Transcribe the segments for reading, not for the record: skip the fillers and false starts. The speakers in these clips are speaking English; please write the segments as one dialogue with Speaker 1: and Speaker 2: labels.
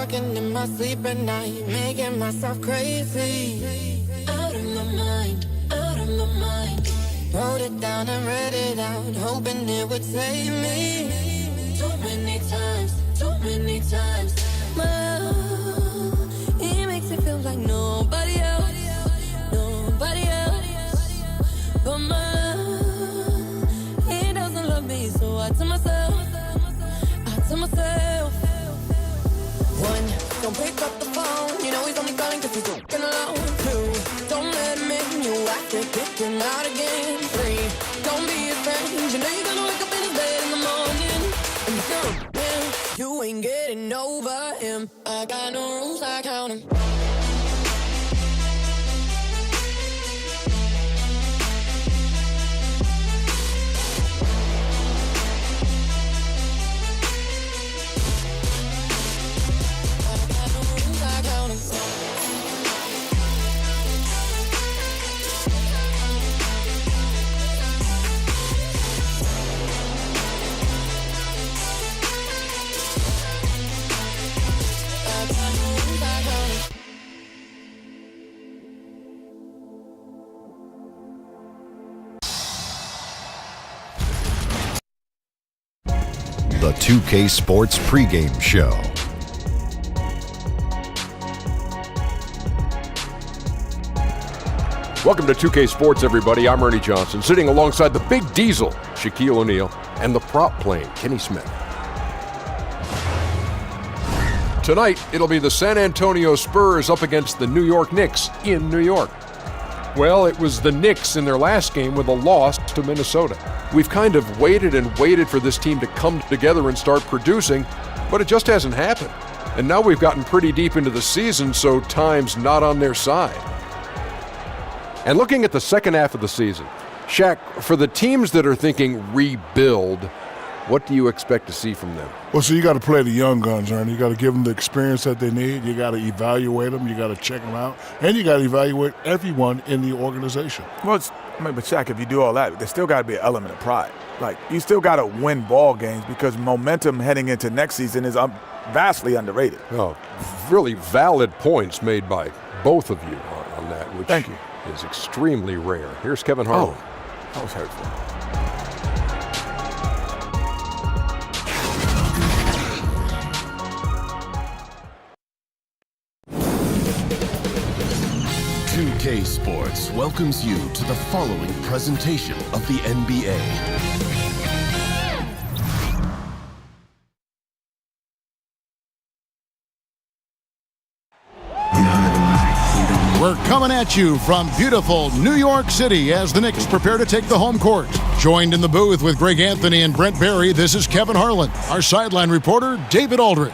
Speaker 1: talking in my sleep at night, making myself crazy. Out of my mind, out of my mind. Wrote it down and read it out, hoping it would save me. Too many times, too many times. My love, he makes me feel like nobody else, nobody else. But my love, he doesn't love me, so I tell myself, one, don't pick up the phone, you know he's only calling cause he's walking alone. Two, don't let him in, you have to kick him out again. Three, don't be his friend, you know you're gonna wake up in his bed in the morning. And you're you ain't getting over him. I got no rules, I count him.
Speaker 2: The 2K Sports Pregame Show.
Speaker 3: Welcome to 2K Sports, everybody. I'm Ernie Johnson, sitting alongside the Big Diesel, Shaquille O'Neal, and the prop plane, Kenny Smith. Tonight, it'll be the San Antonio Spurs up against the New York Knicks in New York. Well, it was the Knicks in their last game with a loss to Minnesota. We've kind of waited and waited for this team to come together and start producing, but it just hasn't happened. And now we've gotten pretty deep into the season, so time's not on their side. And looking at the second half of the season, Shaq, for the teams that are thinking rebuild, what do you expect to see from them?
Speaker 4: Well, so you got to play the young guns, Ernie. You got to give them the experience that they need. You got to evaluate them. You got to check them out. And you got to evaluate everyone in the organization.
Speaker 5: Well, but Shaq, if you do all that, there's still got to be an element of pride. Like, you still got to win ball games because momentum heading into next season is vastly underrated.
Speaker 3: Oh, really valid points made by both of you on that, which
Speaker 5: Thank you.
Speaker 3: Is extremely rare. Here's Kevin Harlan.
Speaker 5: Oh, that was hurtful.
Speaker 2: K Sports welcomes you to the following presentation of the NBA.
Speaker 6: We're coming at you from beautiful New York City as the Knicks prepare to take the home court. Joined in the booth with Greg Anthony and Brent Barry, this is Kevin Harlan. Our sideline reporter, David Aldridge.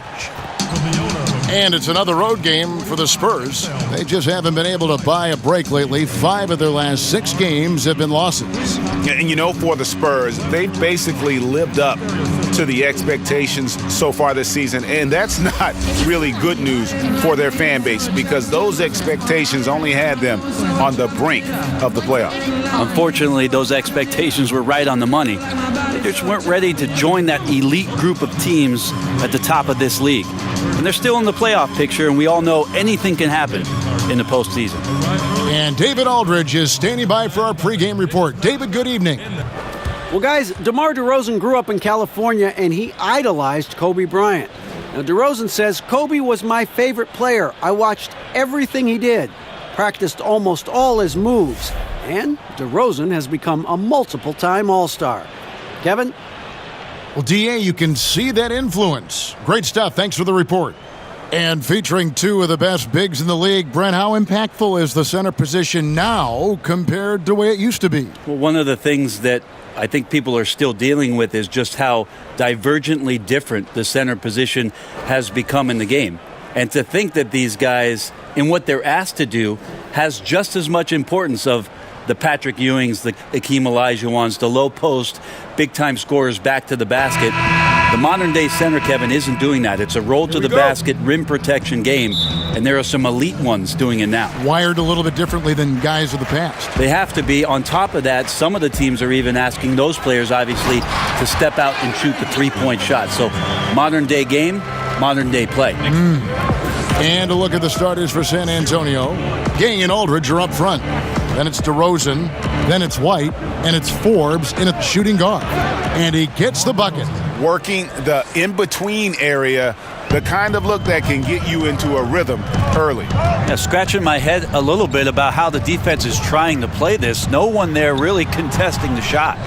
Speaker 6: And it's another road game for the Spurs. They just haven't been able to buy a break lately. 5 of their last 6 games have been losses.
Speaker 7: And you know, for the Spurs, they've basically lived up to the expectations so far this season. And that's not really good news for their fan base because those expectations only had them on the brink of the playoffs.
Speaker 8: Unfortunately, those expectations were right on the money. They just weren't ready to join that elite group of teams at the top of this league. And they're still in the playoff picture, and we all know anything can happen in the postseason.
Speaker 6: And David Aldridge is standing by for our pregame report. David, good evening.
Speaker 9: Well, guys, DeMar Derozan grew up in California, and he idolized Kobe Bryant. Now, Derozan says, Kobe was my favorite player. I watched everything he did, practiced almost all his moves, and Derozan has become a multiple-time All-Star. Kevin?
Speaker 6: Well, D.A., you can see that influence. Great stuff. Thanks for the report. And featuring 2 of the best bigs in the league, Brent, how impactful is the center position now compared to the way it used to be?
Speaker 8: Well, one of the things that I think people are still dealing with is just how divergently different the center position has become in the game. And to think that these guys, in what they're asked to do, has just as much importance of the Patrick Ewings, the Akeem Olajuwons, the low post, big-time scorers back to the basket. The modern-day center, Kevin, isn't doing that. It's a roll-to-the-basket, rim protection game, and there are some elite ones doing it now.
Speaker 6: Wired a little bit differently than guys of the past.
Speaker 8: They have to be. On top of that, some of the teams are even asking those players, obviously, to step out and shoot the three-point shot. So modern-day game, modern-day play.
Speaker 6: And a look at the starters for San Antonio. Gay and Aldridge are up front. Then it's DeRozan. Then it's White. And it's Forbes in a shooting guard. And he gets the bucket.
Speaker 7: Working the in-between area, the kind of look that can get you into a rhythm early.
Speaker 8: Yeah, scratching my head a little bit about how the defense is trying to play this. No one there really contesting the shot.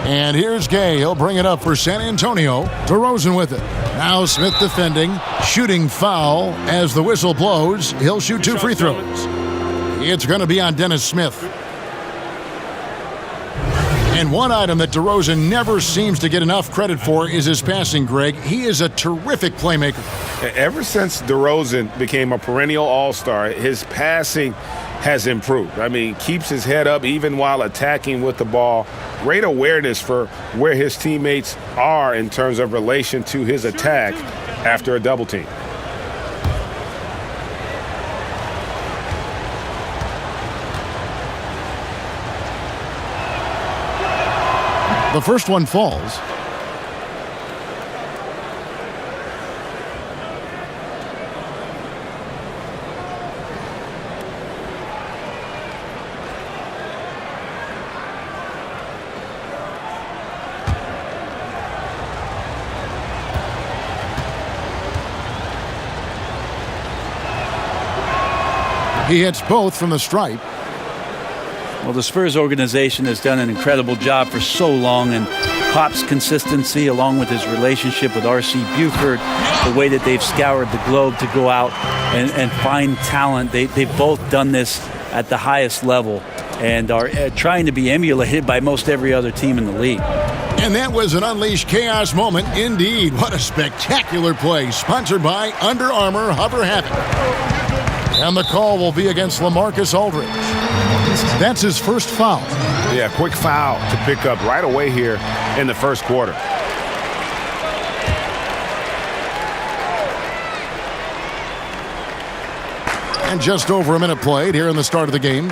Speaker 6: And here's Gay. He'll bring it up for San Antonio. DeRozan with it. Now Smith defending. Shooting foul as the whistle blows. He'll shoot 2 free throws. It's going to be on Dennis Smith. And one item that DeRozan never seems to get enough credit for is his passing, Greg. He is a terrific playmaker.
Speaker 7: Ever since DeRozan became a perennial all-star, his passing has improved. I mean, keeps his head up even while attacking with the ball. Great awareness for where his teammates are in terms of relation to his attack after a double team.
Speaker 6: The first one falls. He hits both from the stripe.
Speaker 8: Well, the Spurs organization has done an incredible job for so long, and Pop's consistency, along with his relationship with R.C. Buford, the way that they've scoured the globe to go out and find talent, they've both done this at the highest level and are trying to be emulated by most every other team in the league.
Speaker 6: And that was an unleashed chaos moment indeed. What a spectacular play, sponsored by Under Armour Hover Habit. And the call will be against LaMarcus Aldridge. That's his first foul.
Speaker 7: Yeah, quick foul to pick up right away here in the first quarter.
Speaker 6: And just over a minute played here in the start of the game.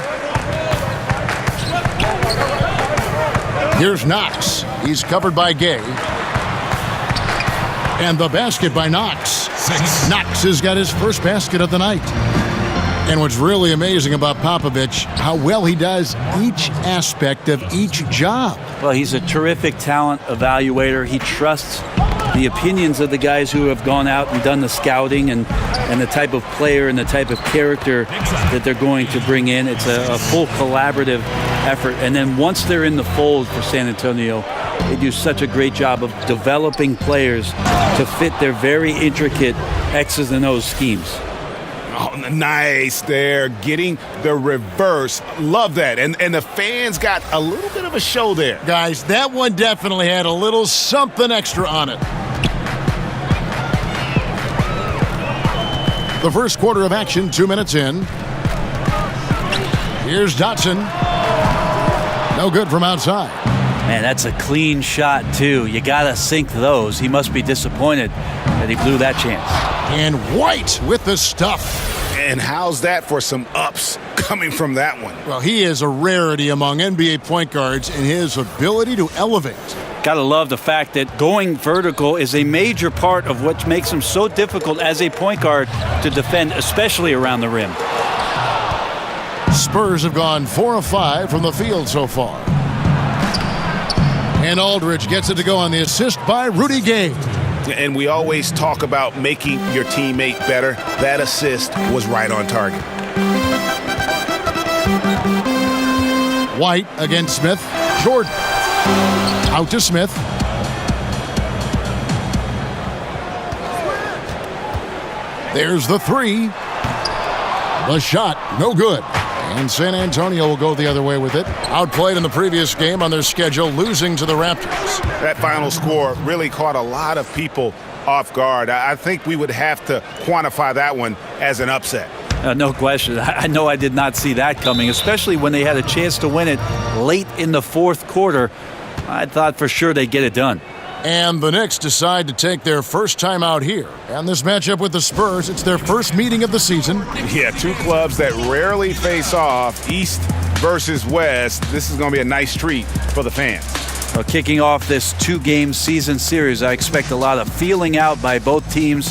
Speaker 6: Here's Knox. He's covered by Gay. And the basket by Knox. Knox has got his first basket of the night. And what's really amazing about Popovich, how well he does each aspect of each job.
Speaker 8: Well, he's a terrific talent evaluator. He trusts the opinions of the guys who have gone out and done the scouting and the type of player and the type of character that they're going to bring in. It's a full collaborative effort. And then once they're in the fold for San Antonio, they do such a great job of developing players to fit their very intricate X's and O's schemes.
Speaker 7: Oh, nice there, getting the reverse. Love that. And the fans got a little bit of a show there.
Speaker 6: Guys, that one definitely had a little something extra on it. The first quarter of action, 2 minutes in. Here's Dotson. No good from outside.
Speaker 8: Man, that's a clean shot, too. You got to sink those. He must be disappointed that he blew that chance.
Speaker 6: And White with the stuff.
Speaker 7: And how's that for some ups coming from that one?
Speaker 6: Well, he is a rarity among NBA point guards in his ability to elevate.
Speaker 8: Gotta love the fact that going vertical is a major part of what makes him so difficult as a point guard to defend, especially around the rim.
Speaker 6: Spurs have gone 4 of 5 from the field so far. And Aldridge gets it to go on the assist by Rudy Gay.
Speaker 7: And we always talk about making your teammate better. That assist was right on target.
Speaker 6: White against Smith. Jordan. Out to Smith. There's the three. The shot, no good. And San Antonio will go the other way with it. Outplayed in the previous game on their schedule, losing to the Raptors.
Speaker 7: That final score really caught a lot of people off guard. I think we would have to quantify that one as an upset.
Speaker 8: No question. I know I did not see that coming, especially when they had a chance to win it late in the fourth quarter. I thought for sure they'd get it done.
Speaker 6: And the Knicks decide to take their first time out here. And this matchup with the Spurs, it's their first meeting of the season.
Speaker 7: Yeah, two clubs that rarely face off, East versus West. This is going to be a nice treat for the fans.
Speaker 8: Well, kicking off this 2-game season series, I expect a lot of feeling out by both teams.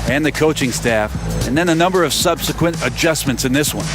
Speaker 8: and the coaching staff, and then a number of subsequent adjustments in this one.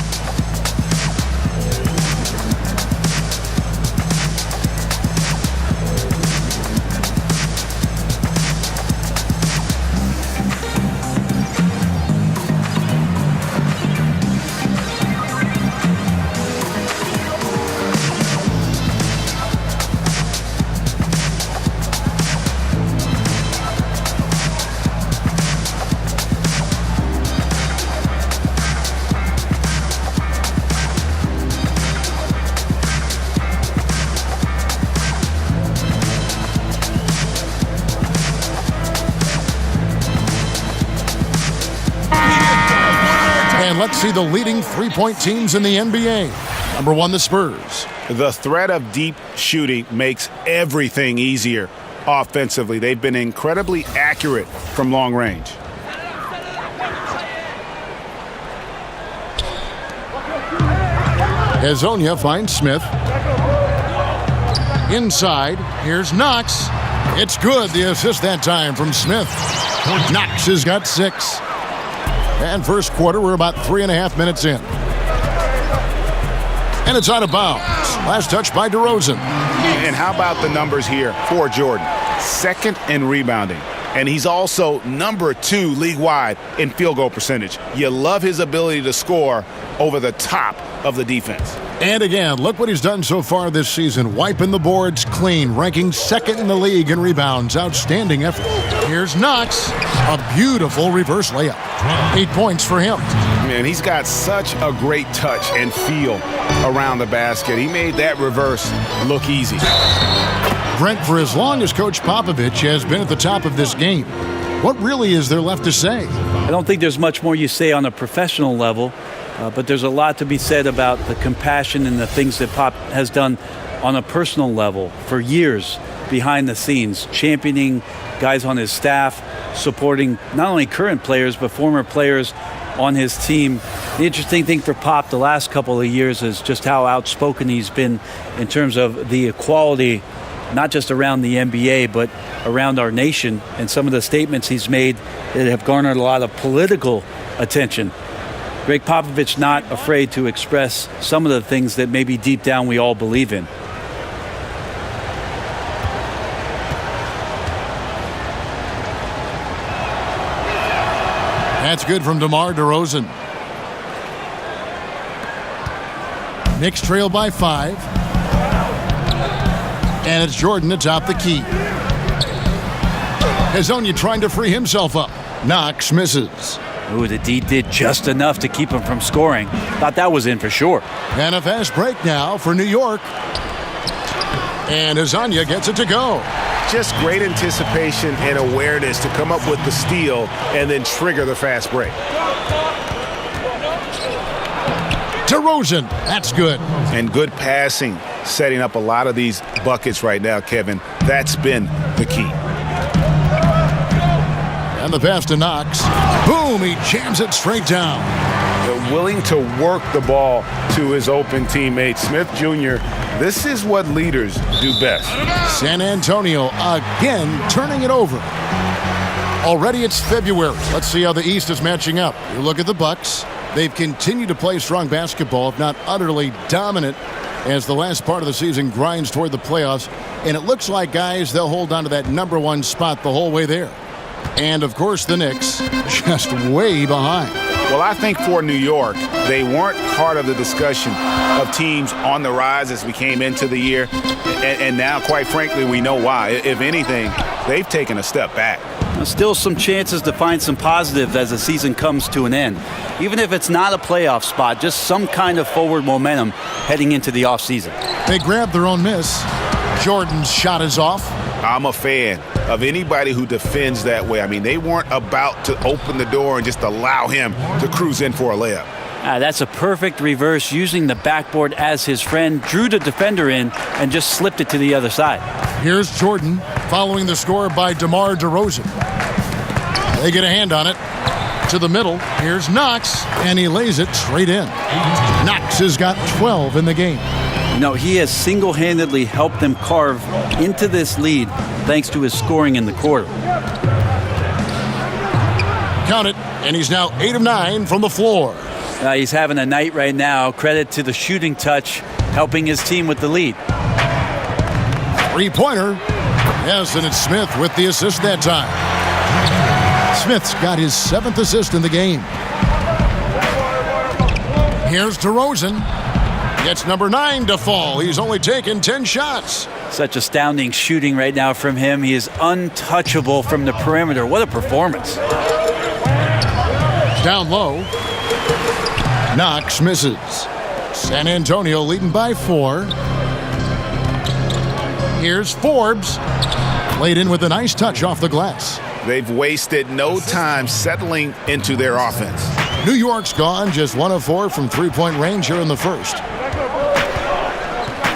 Speaker 6: Let's see the leading three-point teams in the NBA. Number 1, the Spurs.
Speaker 7: The threat of deep shooting makes everything easier offensively. They've been incredibly accurate from long range.
Speaker 6: Hezonja finds Smith. Inside, here's Knox. It's good, the assist that time from Smith. Knox has got 6. And first quarter, we're about 3.5 minutes in. And it's out of bounds. Last touch by Derozan.
Speaker 7: And how about the numbers here for Jordan? 2nd in rebounding. And he's also number 2 league-wide in field goal percentage. You love his ability to score over the top of the defense.
Speaker 6: And again, look what he's done so far this season. Wiping the boards clean, ranking 2nd in the league in rebounds. Outstanding effort. Here's Knox. A beautiful reverse layup. 8 points for him.
Speaker 7: Man, he's got such a great touch and feel around the basket. He made that reverse look easy.
Speaker 6: Brent, for as long as Coach Popovich has been at the top of this game, what really is there left to say?
Speaker 8: I don't think there's much more you say on a professional level, but there's a lot to be said about the compassion and the things that Pop has done on a personal level for years behind the scenes, championing guys on his staff, supporting not only current players but former players on his team. The interesting thing for Pop the last couple of years is just how outspoken he's been in terms of the equality, not just around the NBA, but around our nation, and some of the statements he's made that have garnered a lot of political attention. Greg Popovich not afraid to express some of the things that maybe deep down we all believe in.
Speaker 6: That's good from DeMar DeRozan. Knicks trail by 5. And it's Jordan to top the key. Hezonja trying to free himself up. Knox misses.
Speaker 8: Ooh, the D did just enough to keep him from scoring. Thought that was in for sure.
Speaker 6: And a fast break now for New York. And Hezonja gets it to go.
Speaker 7: Just great anticipation and awareness to come up with the steal and then trigger the fast break.
Speaker 6: DeRozan, that's good.
Speaker 7: And good passing, setting up a lot of these buckets right now, Kevin. That's been the key.
Speaker 6: And the pass to Knox. Boom, he jams it straight down.
Speaker 7: They're willing to work the ball to his open teammate. Smith Jr., this is what leaders do best.
Speaker 6: San Antonio again turning it over. Already it's February. Let's see how the East is matching up. You look at the Bucks. They've continued to play strong basketball, if not utterly dominant, as the last part of the season grinds toward the playoffs. And it looks like, guys, they'll hold on to that number 1 spot the whole way there. And, of course, the Knicks just way behind.
Speaker 7: Well, I think for New York, they weren't part of the discussion of teams on the rise as we came into the year. And now, quite frankly, we know why. If anything, they've taken a step back.
Speaker 8: Still some chances to find some positive as the season comes to an end. Even if it's not a playoff spot, just some kind of forward momentum heading into the offseason.
Speaker 6: They grabbed their own miss. Jordan's shot is off.
Speaker 7: I'm a fan of anybody who defends that way. I mean, they weren't about to open the door and just allow him to cruise in for a layup.
Speaker 8: That's a perfect reverse, using the backboard as his friend, drew the defender in, and just slipped it to the other side.
Speaker 6: Here's Jordan following the score by DeMar DeRozan. They get a hand on it. To the middle, here's Knox, and he lays it straight in. Knox has got 12 in the game.
Speaker 8: You know, he has single-handedly helped them carve into this lead thanks to his scoring in the quarter.
Speaker 6: Count And he's now 8 of 9 from the floor.
Speaker 8: He's having a night right now. Credit to the shooting touch, helping his team with the lead.
Speaker 6: Three-pointer. Yes, and it's Smith with the assist that time. Smith's got his 7th assist in the game. Here's DeRozan. Gets number 9 to fall. He's only taken 10 shots.
Speaker 8: Such astounding shooting right now from him. He is untouchable from the perimeter. What a performance.
Speaker 6: Down low. Knox misses. San Antonio leading by 4. Here's Forbes. Played in with a nice touch off the glass.
Speaker 7: They've wasted no time settling into their offense.
Speaker 6: New York's gone just 1 of 4 from three-point range here in the first.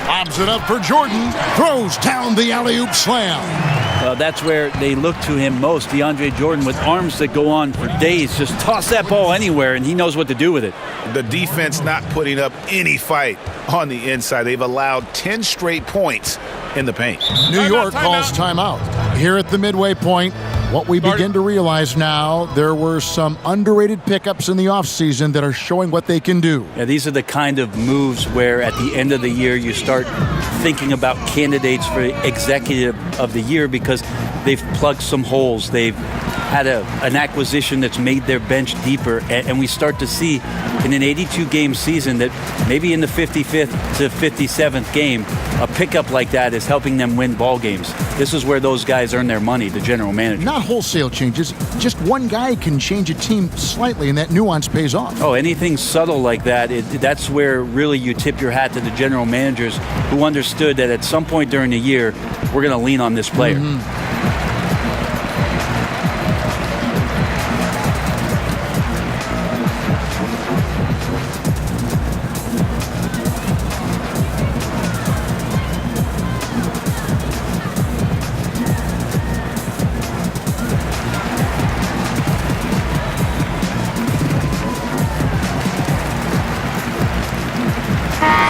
Speaker 6: Lobs it up for Jordan. Throws down the alley-oop slam.
Speaker 8: That's where they look to him most. DeAndre Jordan with arms that go on for days. Just toss that ball anywhere, and he knows what to do with it.
Speaker 7: The defense not putting up any fight on the inside. They've allowed 10 straight points in the paint.
Speaker 6: New York calls timeout. Here at the midway point, what we begin to realize now, there were some underrated pickups in the offseason that are showing what they can do.
Speaker 8: Yeah, these are the kind of moves where at the end of the year you start thinking about candidates for executive of the year because they've plugged some holes. They've had an acquisition that's made their bench deeper, and we start to see in an 82-game season that maybe in the 55th to 57th game, a pickup like that is helping them win ball games. This is where those guys earn their money, the general manager.
Speaker 6: Not wholesale changes. Just one guy can change a team slightly, and that nuance pays off.
Speaker 8: Oh, anything subtle like that, that's where really you tip your hat to the general managers who understood that at some point during the year, we're going to lean on this player.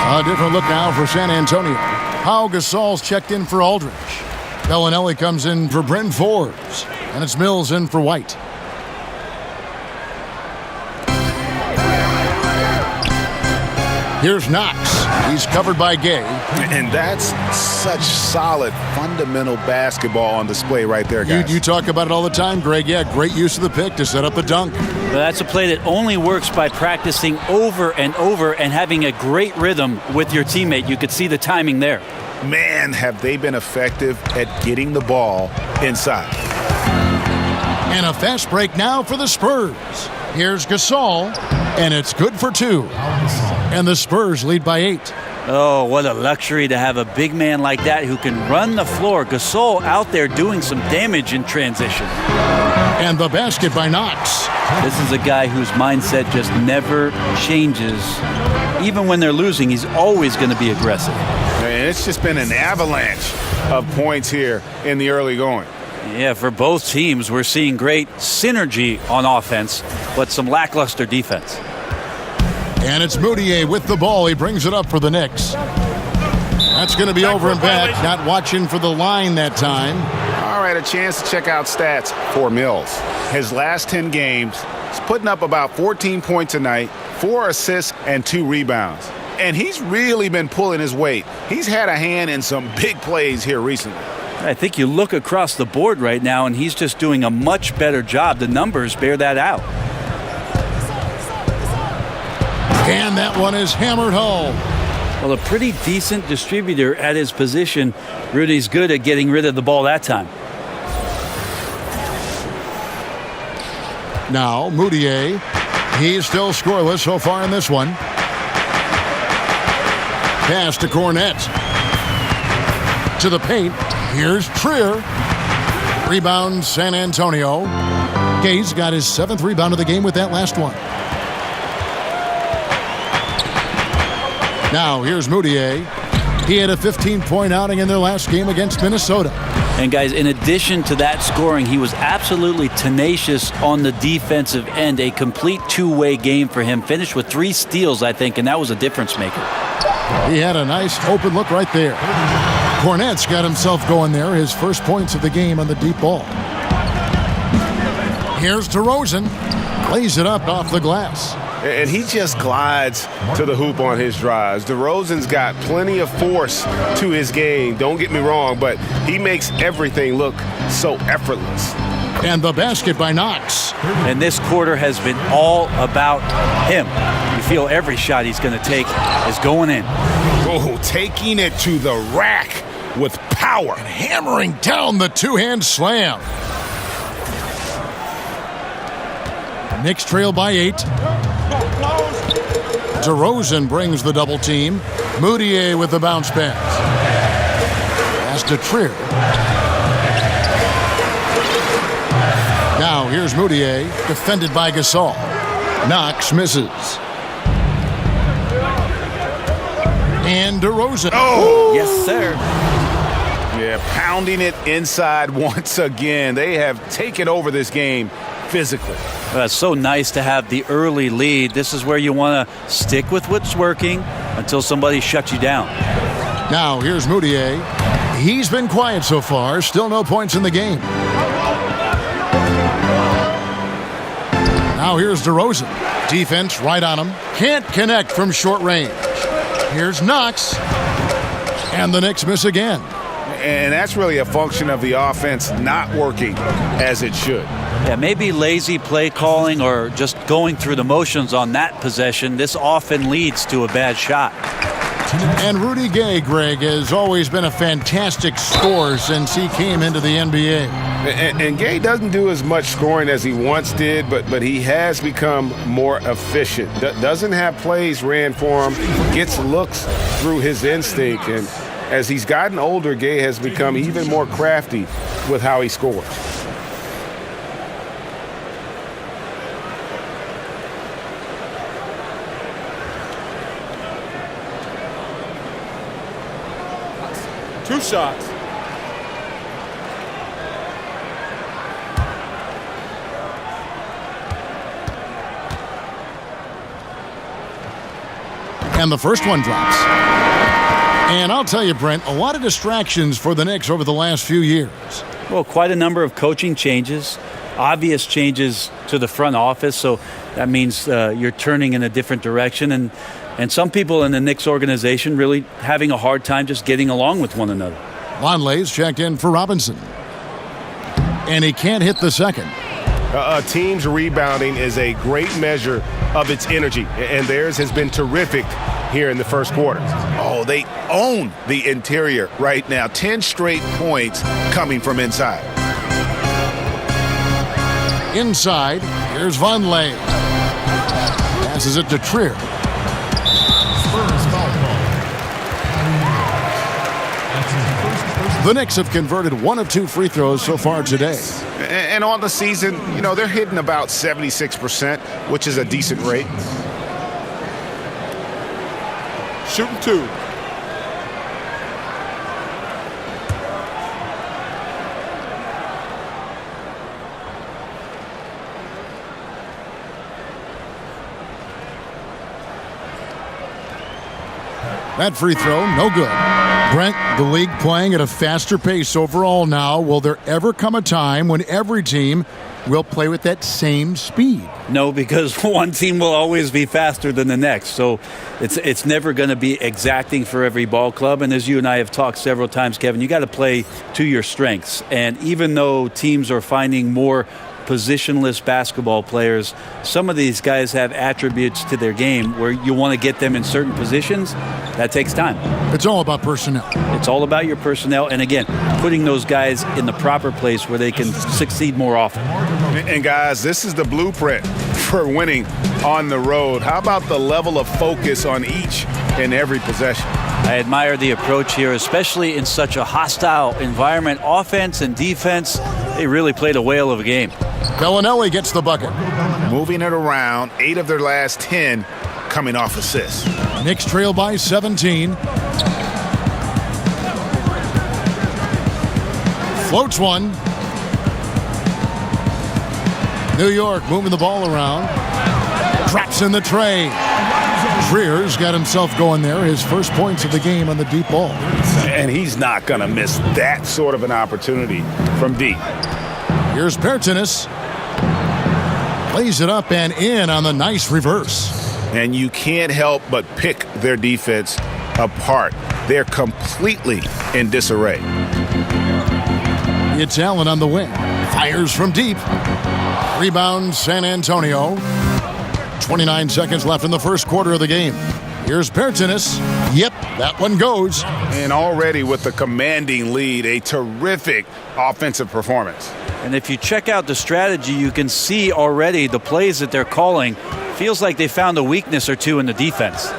Speaker 6: A different look now for San Antonio. Pau Gasol's checked in for Aldridge. Bellinelli comes in for Bryn Forbes. And it's Mills in for White. Here's Knox. He's covered by Gay.
Speaker 7: And that's such solid, fundamental basketball on display right there, guys.
Speaker 6: You talk about it all the time, Greg. Yeah, great use of the pick to set up the dunk.
Speaker 8: Well, that's a play that only works by practicing over and over and having a great rhythm with your teammate. You could see the timing there.
Speaker 7: Man, have they been effective at getting the ball inside.
Speaker 6: And a fast break now for the Spurs. Here's Gasol, and it's good for 2. And the Spurs lead by 8.
Speaker 8: Oh, what a luxury to have a big man like that who can run the floor. Gasol out there doing some damage in transition.
Speaker 6: And the basket by Knox.
Speaker 8: This is a guy whose mindset just never changes. Even when they're losing, he's always going to be aggressive.
Speaker 7: And it's just been an avalanche of points here in the early going.
Speaker 8: Yeah, for both teams, we're seeing great synergy on offense, but some lackluster defense.
Speaker 6: And it's Moutier with the ball. He brings it up for the Knicks. That's going to be over and back. Not watching for the line that time.
Speaker 7: All right, a chance to check out stats for Mills. His last 10 games, he's putting up about 14 points a night, 4 assists, and 2 rebounds. And he's really been pulling his weight. He's had a hand in some big plays here recently.
Speaker 8: I think you look across the board right now, and he's just doing a much better job. The numbers bear that out.
Speaker 6: And that one is hammered home.
Speaker 8: Well, a pretty decent distributor at his position. Rudy's good at getting rid of the ball that time.
Speaker 6: Now, Moutier. He's still scoreless so far in this one. Pass to Cornette. To the paint. Here's Trier. Rebound, San Antonio. Gay's got his 7th rebound of the game with that last one. Now, here's Moutier. He had a 15-point outing in their last game against Minnesota.
Speaker 8: And, guys, in addition to that scoring, he was absolutely tenacious on the defensive end. A complete two-way game for him. Finished with 3 steals, I think, and that was a difference maker.
Speaker 6: He had a nice open look right there. Cornette's got himself going there. His first points of the game on the deep ball. Here's DeRozan. lays it up off the glass.
Speaker 7: And he just glides to the hoop on his drives. Derozan's got plenty of force to his game, don't get me wrong, but he makes everything look so effortless.
Speaker 6: And the basket by Knox.
Speaker 8: And this quarter has been all about him. You feel every shot he's going to take is going in.
Speaker 7: Oh, taking it to the rack with power.
Speaker 6: And hammering down the two-hand slam. Knicks trail by 8. Derozan brings the double team. Moutier with the bounce pass. Pass to Trier. Now here's Moutier, defended by Gasol. Knox misses. And Derozan.
Speaker 7: Oh!
Speaker 8: Yes, sir.
Speaker 7: Yeah, pounding it inside once again. They have taken over this game physically.
Speaker 8: Well, it's so nice to have the early lead. This is where you want to stick with what's working until somebody shuts you down.
Speaker 6: Now here's Moutier. He's been quiet so far. Still no points in the game. Now here's DeRozan. Defense right on him. Can't connect from short range. Here's Knox. And the Knicks miss again.
Speaker 7: And that's really a function of the offense not working as it should.
Speaker 8: Yeah, maybe lazy play calling or just going through the motions on that possession. This often leads to a bad shot.
Speaker 6: And Rudy Gay, Greg, has always been a fantastic scorer since he came into the NBA.
Speaker 7: And Gay doesn't do as much scoring as he once did, but he has become more efficient. Doesn't have plays ran for him, gets looks through his instinct. And as he's gotten older, Gay has become even more crafty with how he scores.
Speaker 10: Two shots.
Speaker 6: And the first one drops. And I'll tell you, Brent, a lot of distractions for the Knicks over the last few years.
Speaker 8: Well, quite a number of coaching changes, obvious changes to the front office, so that means you're turning in a different direction. And some people in the Knicks organization really having a hard time just getting along with one another.
Speaker 6: Lonley's checked in for Robinson. And he can't hit the second.
Speaker 7: A team's rebounding is a great measure of its energy, and theirs has been terrific here in the first quarter.
Speaker 11: Oh, they own the interior right now. 10 straight points coming from inside.
Speaker 6: Inside, here's Von Lay. Passes it to Trier. The Knicks have converted 1 of 2 free throws so far today.
Speaker 7: And on the season, you know, they're hitting about 76%, which is a decent rate.
Speaker 10: Shooting 2.
Speaker 6: That free throw, no good. Brent, the league playing at a faster pace overall now. Will there ever come a time when every team will play with that same speed?
Speaker 8: No, because one team will always be faster than the next. So it's never going to be exacting for every ball club. And as you and I have talked several times, Kevin, you got to play to your strengths. And even though teams are finding more positionless basketball players, some of these guys have attributes to their game where you want to get them in certain positions. That takes time.
Speaker 6: It's all about personnel.
Speaker 8: It's all about your personnel. And again, putting those guys in the proper place where they can succeed more often.
Speaker 7: And guys, this is the blueprint for winning on the road. How about the level of focus on each and every possession?
Speaker 8: I admire the approach here, especially in such a hostile environment. Offense and defense, they really played a whale of a game.
Speaker 6: Bellinelli gets the bucket.
Speaker 11: Moving it around, 8 of their last 10 coming off assists.
Speaker 6: Knicks trail by 17. Floats one. New York moving the ball around. Drops in the tray. Trier's got himself going there. His first points of the game on the deep ball.
Speaker 7: And he's not going to miss that sort of an opportunity from deep.
Speaker 6: Here's Pertinis. Lays it up and in on the nice reverse.
Speaker 7: And you can't help but pick their defense apart. They're completely in disarray.
Speaker 6: It's Allen on the wing. Fires from deep. Rebound, San Antonio. 29 seconds left in the first quarter of the game. Here's Bertanis. Yep, that one goes.
Speaker 7: And already with the commanding lead, a terrific offensive performance.
Speaker 8: And if you check out the strategy, you can see already the plays that they're calling. Feels like they found a weakness or two in the defense.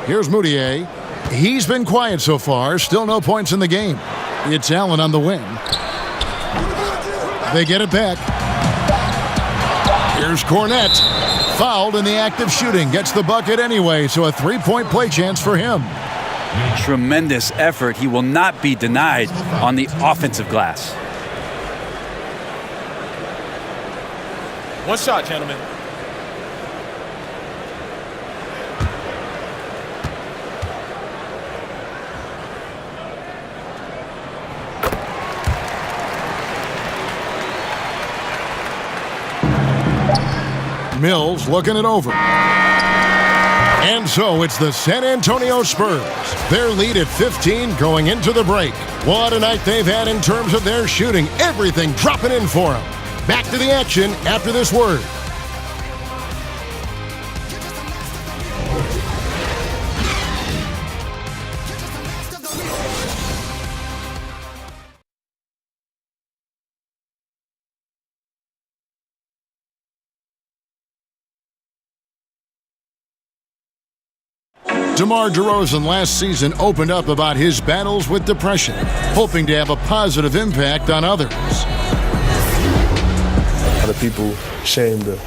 Speaker 6: Here's Moutier. He's been quiet so far. Still no points in the game. It's Allen on the wing. They get it back. Here's Cornette. Fouled in the act of shooting. Gets the bucket anyway, so a three-point play chance for him.
Speaker 8: Tremendous effort. He will not be denied on the offensive glass.
Speaker 10: One shot, gentlemen.
Speaker 6: Mills looking it over. And so it's the San Antonio Spurs. Their lead at 15 going into the break. What a night they've had in terms of their shooting. Everything dropping in for them. Back to the action after this word. DeMar Derozan last season opened up about his battles with depression, hoping to have a positive impact on others.
Speaker 12: A lot of people ashamed to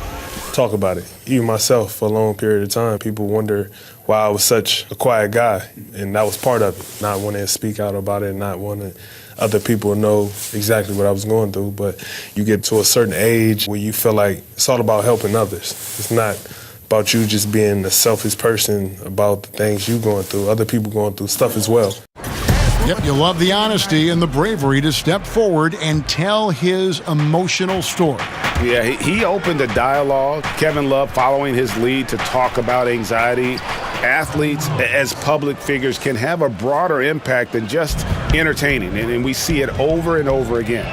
Speaker 12: talk about it. Even myself, for a long period of time, people wonder why I was such a quiet guy, and that was part of it. Not wanting to speak out about it, not wanting other people to know exactly what I was going through. But you get to a certain age where you feel like it's all about helping others. It's not about you just being a selfish person about the things you're going through. Other people going through stuff as well.
Speaker 6: Yep, you love the honesty and the bravery to step forward and tell his emotional story.
Speaker 7: Yeah, he opened a dialogue. Kevin Love following his lead to talk about anxiety. Athletes as public figures can have a broader impact than just entertaining, and we see it over and over again.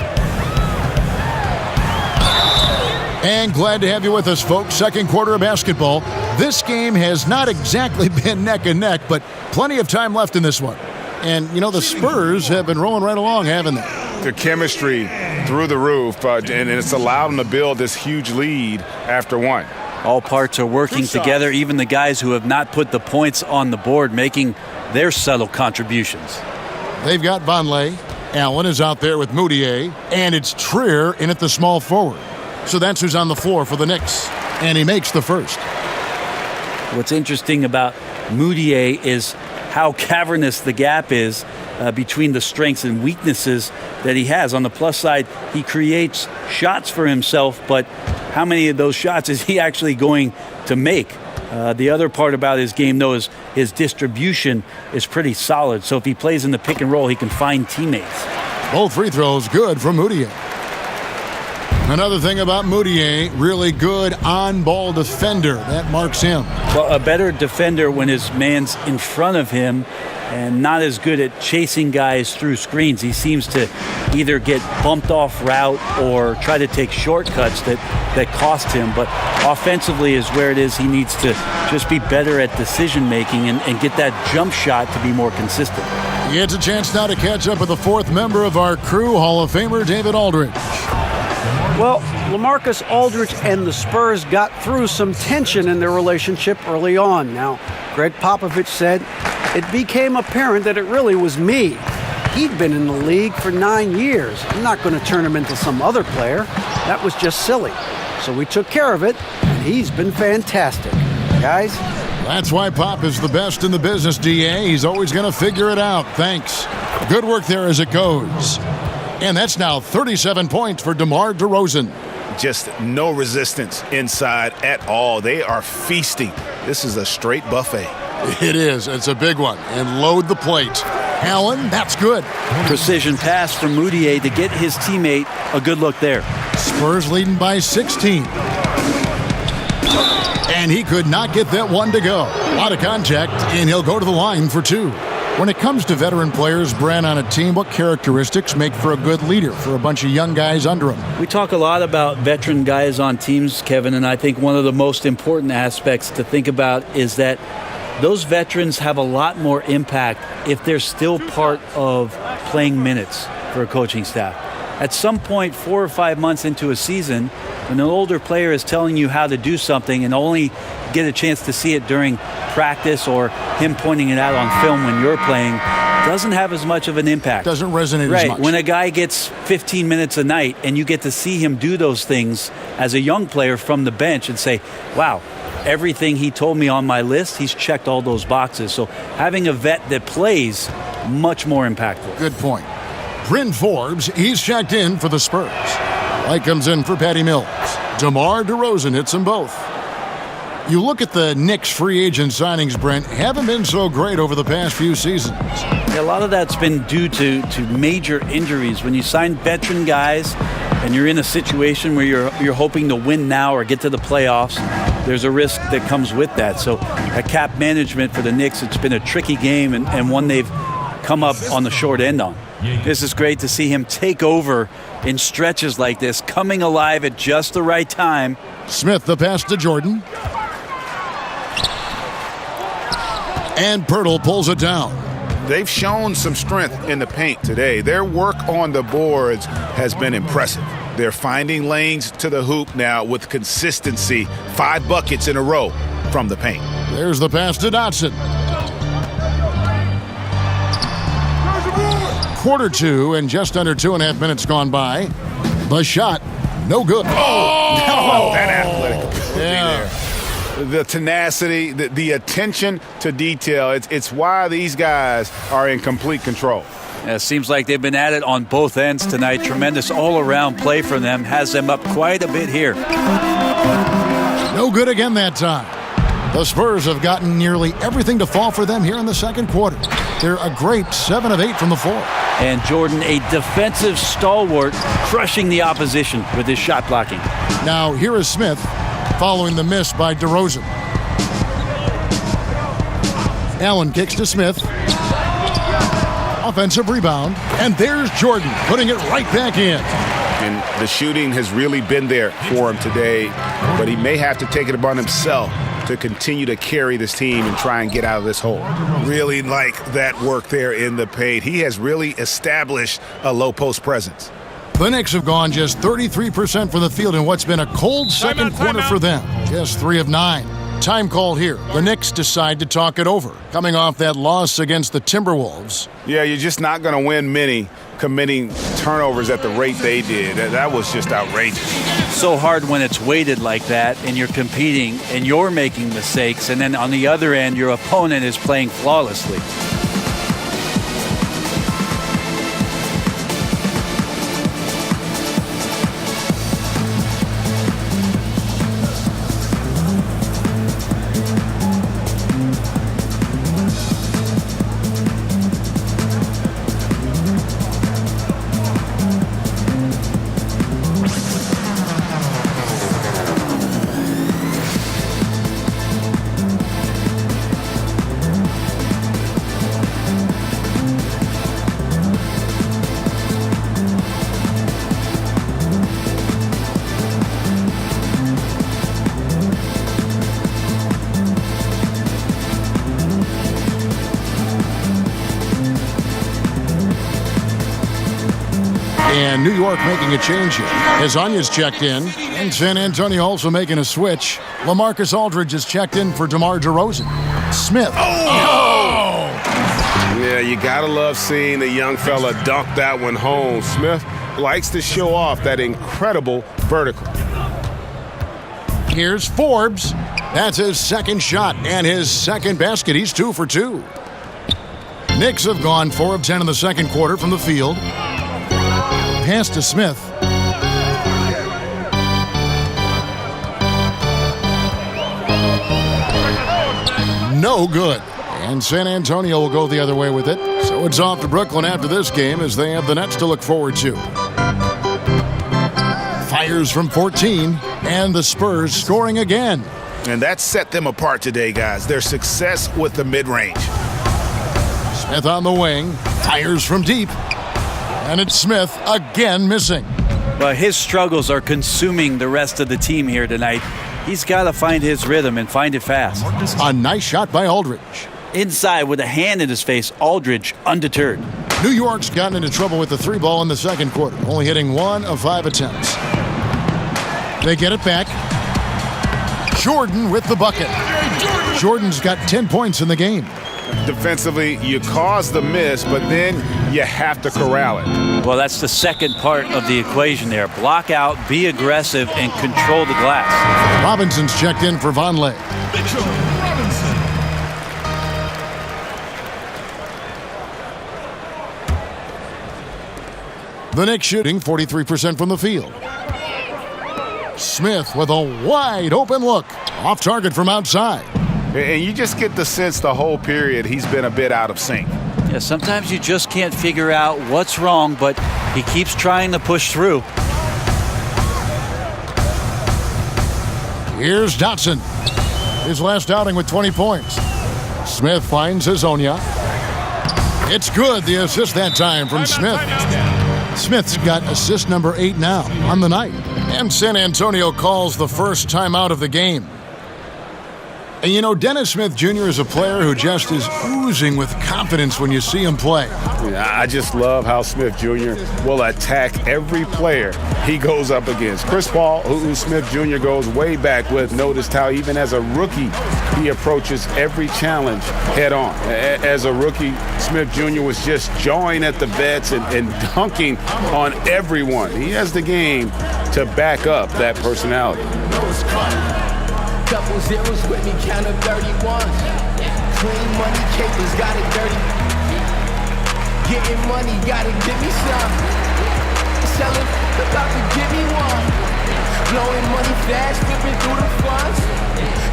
Speaker 6: And glad to have you with us, folks. Second quarter of basketball. This game has not exactly been neck and neck, but plenty of time left in this one. And, you know, the Spurs have been rolling right along, haven't they?
Speaker 7: The chemistry through the roof, and it's allowed them to build this huge lead after one.
Speaker 8: All parts are working together, even the guys who have not put the points on the board making their subtle contributions.
Speaker 6: They've got Vonleh. Allen is out there with Moutier, and it's Trier in at the small forward. So that's who's on the floor for the Knicks, and he makes the first.
Speaker 8: What's interesting about Moutier is how cavernous the gap is between the strengths and weaknesses that he has. On the plus side, he creates shots for himself, but how many of those shots is he actually going to make? The other part about his game, though, is his distribution is pretty solid. So if he plays in the pick and roll, he can find teammates.
Speaker 6: Both free throws good from Moutier. Another thing about Moutier, really good on-ball defender. That marks him.
Speaker 8: Well, a better defender when his man's in front of him and not as good at chasing guys through screens. He seems to either get bumped off route or try to take shortcuts that cost him. But offensively is where it is he needs to just be better at decision-making and get that jump shot to be more consistent.
Speaker 6: He gets a chance now to catch up with the fourth member of our crew, Hall of Famer David Aldridge.
Speaker 9: Well, LaMarcus Aldridge and the Spurs got through some tension in their relationship early on. Now, Greg Popovich said, it became apparent that it really was me. He'd been in the league for 9 years. I'm not going to turn him into some other player. That was just silly. So we took care of it, and he's been fantastic. Guys?
Speaker 6: That's why Pop is the best in the business, DA. He's always going to figure it out. Thanks. Good work there as it goes. And that's now 37 points for DeMar Derozan.
Speaker 7: Just no resistance inside at all. They are feasting. This is a straight buffet.
Speaker 6: It is. It's a big one. And load the plate. Allen, that's good.
Speaker 8: Precision pass from Moutier to get his teammate a good look there.
Speaker 6: Spurs leading by 16. And he could not get that one to go. Out of contact, and he'll go to the line for 2. When it comes to veteran players, Brent, on a team, what characteristics make for a good leader for a bunch of young guys under him?
Speaker 8: We talk a lot about veteran guys on teams, Kevin, and I think one of the most important aspects to think about is that those veterans have a lot more impact if they're still part of playing minutes for a coaching staff. At some point, 4 or 5 months into a season, when an older player is telling you how to do something and only get a chance to see it during practice or him pointing it out on film when you're playing, doesn't have as much of an impact.
Speaker 6: Doesn't resonate as much.
Speaker 8: When a guy gets 15 minutes a night and you get to see him do those things as a young player from the bench and say, wow, everything he told me on my list, he's checked all those boxes. So having a vet that plays, much more impactful.
Speaker 6: Good point. Bryn Forbes, he's checked in for the Spurs. Light comes in for Patty Mills. DeMar DeRozan hits them both. You look at the Knicks free agent signings, Brent, haven't been so great over the past few seasons.
Speaker 8: Yeah, a lot of that's been due to major injuries. When you sign veteran guys and you're in a situation where you're hoping to win now or get to the playoffs, there's a risk that comes with that. So at cap management for the Knicks, it's been a tricky game and one they've come up on the short end on. This is great to see him take over in stretches like this, coming alive at just the right time.
Speaker 6: Smith, the pass to Jordan. And Pirtle pulls it down.
Speaker 7: They've shown some strength in the paint today. Their work on the boards has been impressive. They're finding lanes to the hoop now with consistency. 5 buckets in a row from the paint.
Speaker 6: There's the pass to Dotson. Quarter 2 and just under 2.5 minutes gone by. The shot, no good.
Speaker 7: Oh, that athletic ability
Speaker 6: yeah.
Speaker 7: there. The tenacity, the attention to detail. It's why these guys are in complete control.
Speaker 8: Yeah, it seems like they've been at it on both ends tonight. Tremendous all-around play from them. Has them up quite a bit here.
Speaker 6: No good again that time. The Spurs have gotten nearly everything to fall for them here in the second quarter. They're a great 7 of 8 from the floor.
Speaker 8: And Jordan, a defensive stalwart, crushing the opposition with his shot blocking.
Speaker 6: Now here is Smith following the miss by DeRozan. Allen kicks to Smith. Offensive rebound. And there's Jordan putting it right back in.
Speaker 7: And the shooting has really been there for him today, but he may have to take it upon himself to continue to carry this team and try and get out of this hole. Really like that work there in the paint. He has really established a low post presence.
Speaker 6: The Knicks have gone just 33% from the field in what's been a cold second quarter for them. Just 3 of 9. Time call here. The Knicks decide to talk it over, coming off that loss against the Timberwolves.
Speaker 7: Yeah, you're just not going to win many committing turnovers at the rate they did. That was just outrageous.
Speaker 8: So hard when it's weighted like that and you're competing and you're making mistakes, and then on the other end your opponent is playing flawlessly.
Speaker 6: And New York making a change here. As Anya's checked in, and San Antonio also making a switch. LaMarcus Aldridge is checked in for DeMar DeRozan. Smith.
Speaker 10: Yeah, you gotta love seeing the young fella dunk that one home. Smith likes to show off that incredible vertical.
Speaker 6: Here's Forbes. That's his second shot and his second basket. He's 2 for 2. Knicks have gone 4 of 10 in the second quarter from the field. Pass to Smith. No good. And San Antonio will go the other way with it. So So it's off to Brooklyn after this game as they have the Nets to look forward to. Fires from 14, and the Spurs scoring again.
Speaker 11: And that set them apart today, guys. Their success with the mid-range.
Speaker 6: Smith on the wing, fires from deep, and it's Smith again missing.
Speaker 8: Well, his struggles are consuming the rest of the team here tonight. He's got to find his rhythm and find it fast.
Speaker 6: A nice shot by Aldridge.
Speaker 8: Inside with a hand in his face, Aldridge undeterred.
Speaker 6: New York's gotten into trouble with the 3-ball in the second quarter, only hitting 1 of 5 attempts. They get it back. Jordan with the bucket. Jordan's got 10 points in the game.
Speaker 10: Defensively, you cause the miss, but then you have to corral it.
Speaker 8: Well, that's the second part of the equation there. Block out, be aggressive, and control the glass.
Speaker 6: Robinson's checked in for Vonleh. The Knicks shooting 43% from the field. Smith with a wide open look. Off target from outside.
Speaker 10: And you just get the sense the whole period he's been a bit out of sync.
Speaker 8: Yeah, sometimes you just can't figure out what's wrong, but he keeps trying to push through.
Speaker 6: Here's Dotson. His last outing with 20 points. Smith finds Hazonia. It's good, the assist that time from Smith. Smith's got assist number 8 now on the night. And San Antonio calls the first timeout of the game. And you know, Dennis Smith Jr. is a player who just is oozing with confidence when you see him play.
Speaker 10: I just love how Smith Jr. will attack every player he goes up against. Chris Paul, who Smith Jr. goes way back with, noticed how even as a rookie, he approaches every challenge head on. As a rookie, Smith Jr. was just jawing at the vets and dunking on everyone. He has the game to back up that personality.
Speaker 13: Couple zeros with me, count of 31. Clean money, capers, got it dirty. Getting money, gotta give me some. Selling, about to give me one. Blowing money fast, flipping through the funds.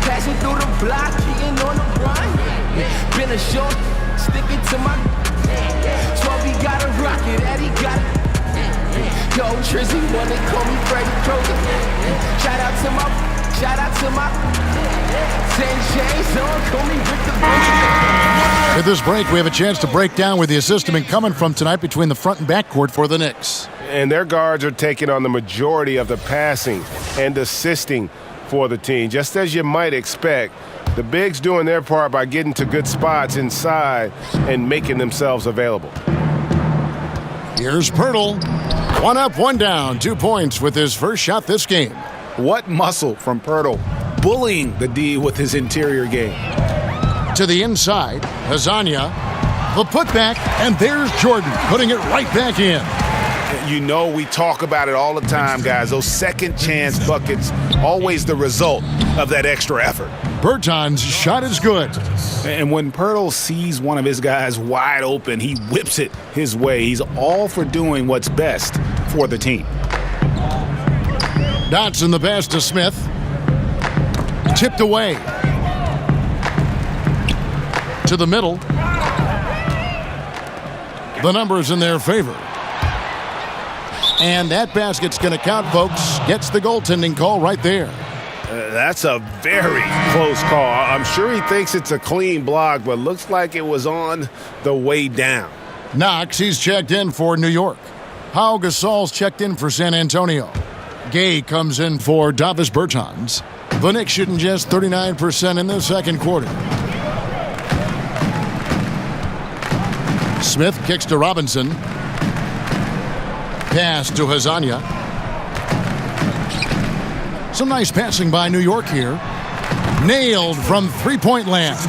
Speaker 13: Passing through the block, cheating on the run. Been a short, sticking to my 12, he got a rocket, Eddie got it. Yo, Trizzy, wanna call me Freddy Krueger. Shout out to my 10 chains on, call me Rick the Boogie.
Speaker 6: At this break, we have a chance to break down where the assist has been coming from tonight between the front and back court for the Knicks.
Speaker 10: And their guards are taking on the majority of the passing and assisting for the team. Just as you might expect, the bigs doing their part by getting to good spots inside and making themselves available.
Speaker 6: Here's Pirtle. 1 up, 1 down, 2 points with his first shot this game.
Speaker 11: What muscle from Pirtle, bullying the D with his interior game.
Speaker 6: To the inside, Hazonia, the putback, and there's Jordan putting it right back in.
Speaker 11: You know, we talk about it all the time, guys. Those second chance buckets, always the result of that extra effort.
Speaker 6: Bertans' shot is good.
Speaker 11: And when Pirtle sees one of his guys wide open, he whips it his way. He's all for doing what's best for the team.
Speaker 6: Dotson the pass to Smith. Tipped away. To the middle. The numbers in their favor. And that basket's going to count, folks. Gets the goaltending call right there.
Speaker 10: That's a very close call. I'm sure he thinks it's a clean block, but looks like it was on the way down.
Speaker 6: Knox, he's checked in for New York. Pau Gasol's checked in for San Antonio. Gay comes in for Davis Bertans. The Knicks shooting just 39% in the second quarter. Smith kicks to Robinson. Pass to Hazonia. Some nice passing by New York here. Nailed from three-point land.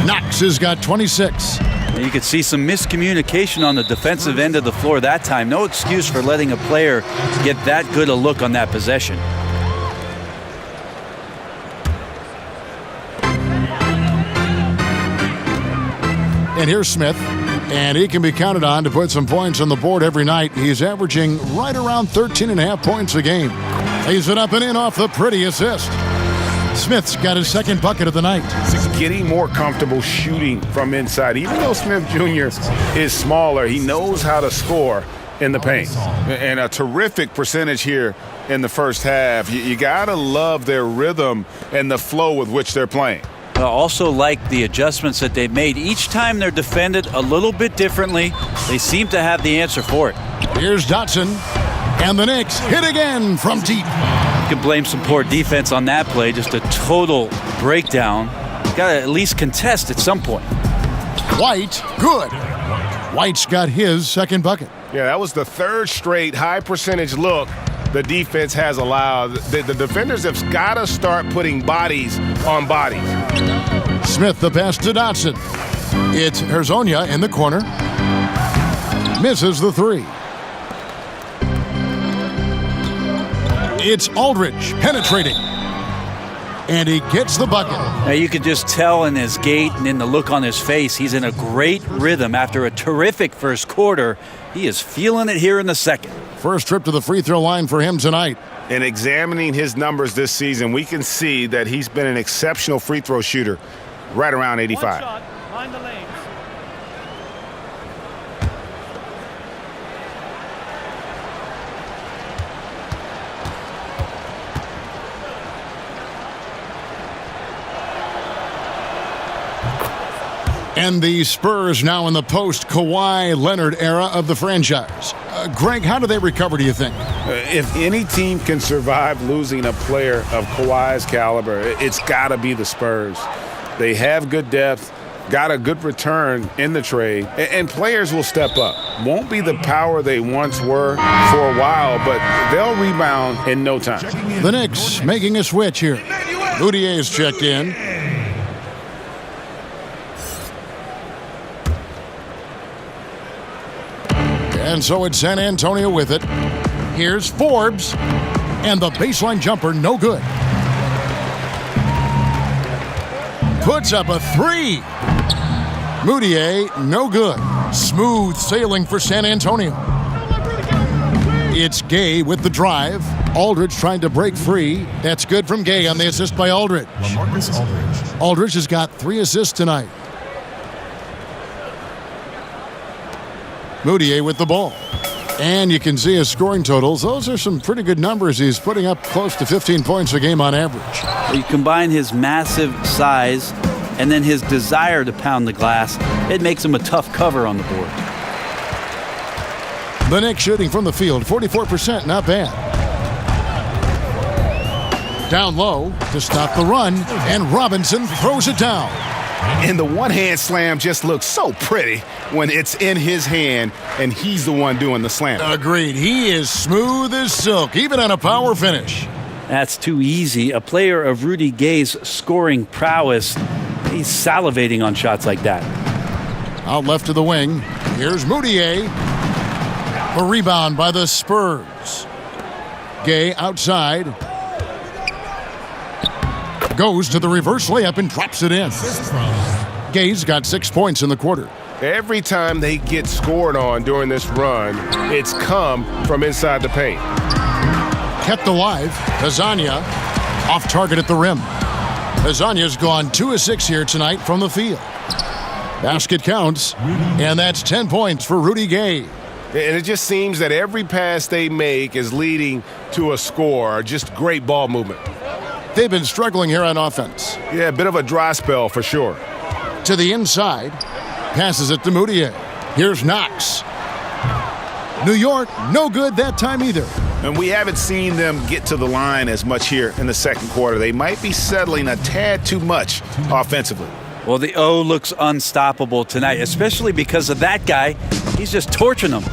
Speaker 6: Knox has got 26.
Speaker 8: You could see some miscommunication on the defensive end of the floor that time. No excuse for letting a player get that good a look on that possession.
Speaker 6: And here's Smith, and he can be counted on to put some points on the board every night. He's averaging right around 13.5 points a game. Lays it up and in off the pretty assist. Smith's got his second bucket of the night.
Speaker 10: Getting more comfortable shooting from inside. Even though Smith Jr. is smaller, he knows how to score in the paint.
Speaker 7: And a terrific percentage here in the first half. You got to love their rhythm and the flow with which they're playing.
Speaker 8: I also like the adjustments that they've made. Each time they're defended a little bit differently, they seem to have the answer for it.
Speaker 6: Here's Dotson, and the Knicks hit again from deep.
Speaker 8: You can blame some poor defense on that play, just a total breakdown. Got to at least contest at some point.
Speaker 6: White, good. White's got his second bucket.
Speaker 10: Yeah, that was the third straight high percentage look the defense has allowed. The defenders have got to start putting bodies on bodies.
Speaker 6: Smith the pass to Dotson. It's Hezonja in the corner. Misses the three. It's Aldridge penetrating. And he gets the bucket.
Speaker 8: Now you can just tell in his gait and in the look on his face, he's in a great rhythm. After a terrific first quarter, he is feeling it here in the second.
Speaker 6: First trip to the free throw line for him tonight.
Speaker 10: In examining his numbers this season, we can see that he's been an exceptional free throw shooter, right around 85.
Speaker 14: One shot, mind the lanes.
Speaker 6: And the Spurs now in the post-Kawhi Leonard era of the franchise. Greg, how do they recover, do you think?
Speaker 10: If any team can survive losing a player of Kawhi's caliber, it's got to be the Spurs. They have good depth, got a good return in the trade, and players will step up. Won't be the power they once were for a while, but they'll rebound in no time.
Speaker 6: The Knicks making a switch here. Moutier's checked in. And so it's San Antonio with it. Here's Forbes. And the baseline jumper, no good. Puts up a three. Moutier, no good. Smooth sailing for San Antonio. It's Gay with the drive. Aldridge trying to break free. That's good from Gay on the assist by Aldridge. Aldridge has got 3 assists tonight. Moutier with the ball. And you can see his scoring totals. Those are some pretty good numbers. He's putting up close to 15 points a game on average.
Speaker 8: You combine his massive size and then his desire to pound the glass, it makes him a tough cover on the board.
Speaker 6: The Knicks shooting from the field, 44%, not bad. Down low to stop the run, and Robinson throws it down.
Speaker 7: And the one-hand slam just looks so pretty when it's in his hand and he's the one doing the slam.
Speaker 6: Agreed. He is smooth as silk, even on a power finish.
Speaker 8: That's too easy. A player of Rudy Gay's scoring prowess, he's salivating on shots like that.
Speaker 6: Out left to the wing. Here's Moutier. A rebound by the Spurs. Gay outside. Goes to the reverse layup and drops it in. Gay's got 6 points in the quarter.
Speaker 10: Every time they get scored on during this run, it's come from inside the paint.
Speaker 6: Kept alive. Hezonja off target at the rim. Hezonja's gone 2 of 6 here tonight from the field. Basket counts, and that's 10 points for Rudy Gay.
Speaker 10: And it just seems that every pass they make is leading to a score. Just great ball movement.
Speaker 6: They've been struggling here on offense.
Speaker 10: Yeah, a bit of a dry spell for sure.
Speaker 6: To the inside. Passes it to Moutier. Here's Knox. New York, no good that time either.
Speaker 7: And we haven't seen them get to the line as much here in the second quarter. They might be settling a tad too much offensively.
Speaker 8: Well, the O looks unstoppable tonight, especially because of that guy. He's just torching them.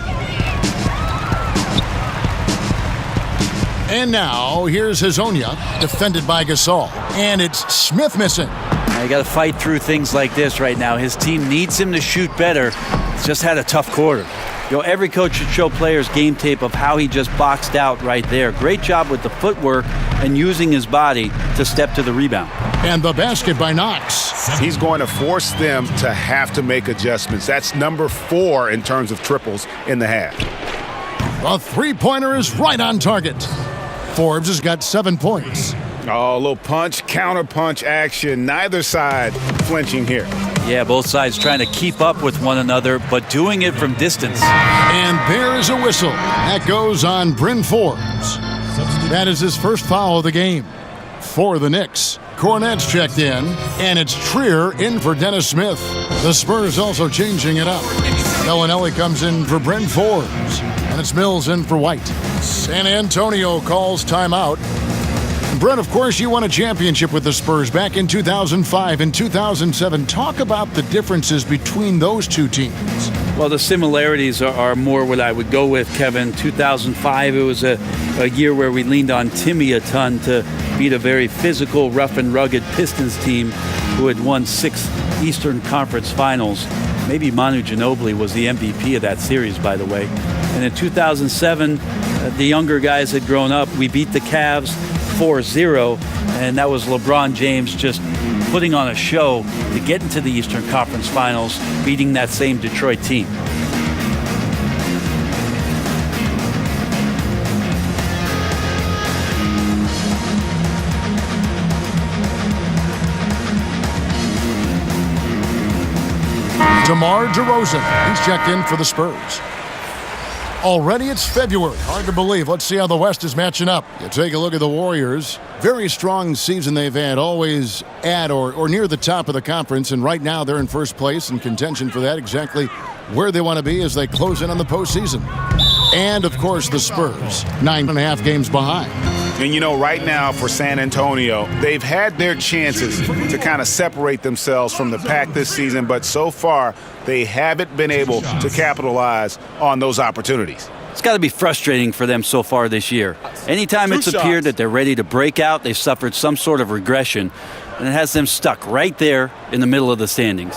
Speaker 6: And now, here's Hezonja, defended by Gasol. And it's Smith missing.
Speaker 8: You got to fight through things like this right now. His team needs him to shoot better. He's just had a tough quarter. Every coach should show players game tape of how he just boxed out right there. Great job with the footwork and using his body to step to the rebound.
Speaker 6: And the basket by Knox.
Speaker 7: He's going to force them to have to make adjustments. That's number 4 in terms of triples in the half.
Speaker 6: The three-pointer is right on target. Forbes has got 7 points.
Speaker 7: Oh, a little punch, counter-punch action. Neither side flinching here.
Speaker 8: Yeah, both sides trying to keep up with one another, but doing it from distance.
Speaker 6: And there's a whistle. That goes on Bryn Forbes. That is his first foul of the game. For the Knicks, Cornette's checked in, and it's Trier in for Dennis Smith. The Spurs also changing it up. Bellinelli comes in for Bryn Forbes, and it's Mills in for White. San Antonio calls timeout. Brent, of course, you won a championship with the Spurs back in 2005 and 2007. Talk about the differences between those two teams.
Speaker 8: Well, the similarities are more what I would go with, Kevin. 2005, it was a year where we leaned on Timmy a ton to beat a very physical, rough and rugged Pistons team who had won 6 Eastern Conference Finals. Maybe Manu Ginobili was the MVP of that series, by the way. And in 2007, the younger guys had grown up. We beat the Cavs 4-0, and that was LeBron James just putting on a show to get into the Eastern Conference Finals, beating that same Detroit team.
Speaker 6: DeMar DeRozan, he's checked in for the Spurs. Already it's February. Hard to believe. Let's see how the West is matching up. You take a look at the Warriors. Very strong season they've had, always at or near the top of the conference, and right now they're in first place in contention for that, exactly where they want to be as they close in on the postseason. And, of course, the Spurs, 9.5 games behind.
Speaker 7: And, you know, right now for San Antonio, they've had their chances to kind of separate themselves from the pack this season, but so far they haven't been able to capitalize on those opportunities.
Speaker 8: It's got to be frustrating for them so far this year. Anytime it's appeared that they're ready to break out, they've suffered some sort of regression, and it has them stuck right there in the middle of the standings.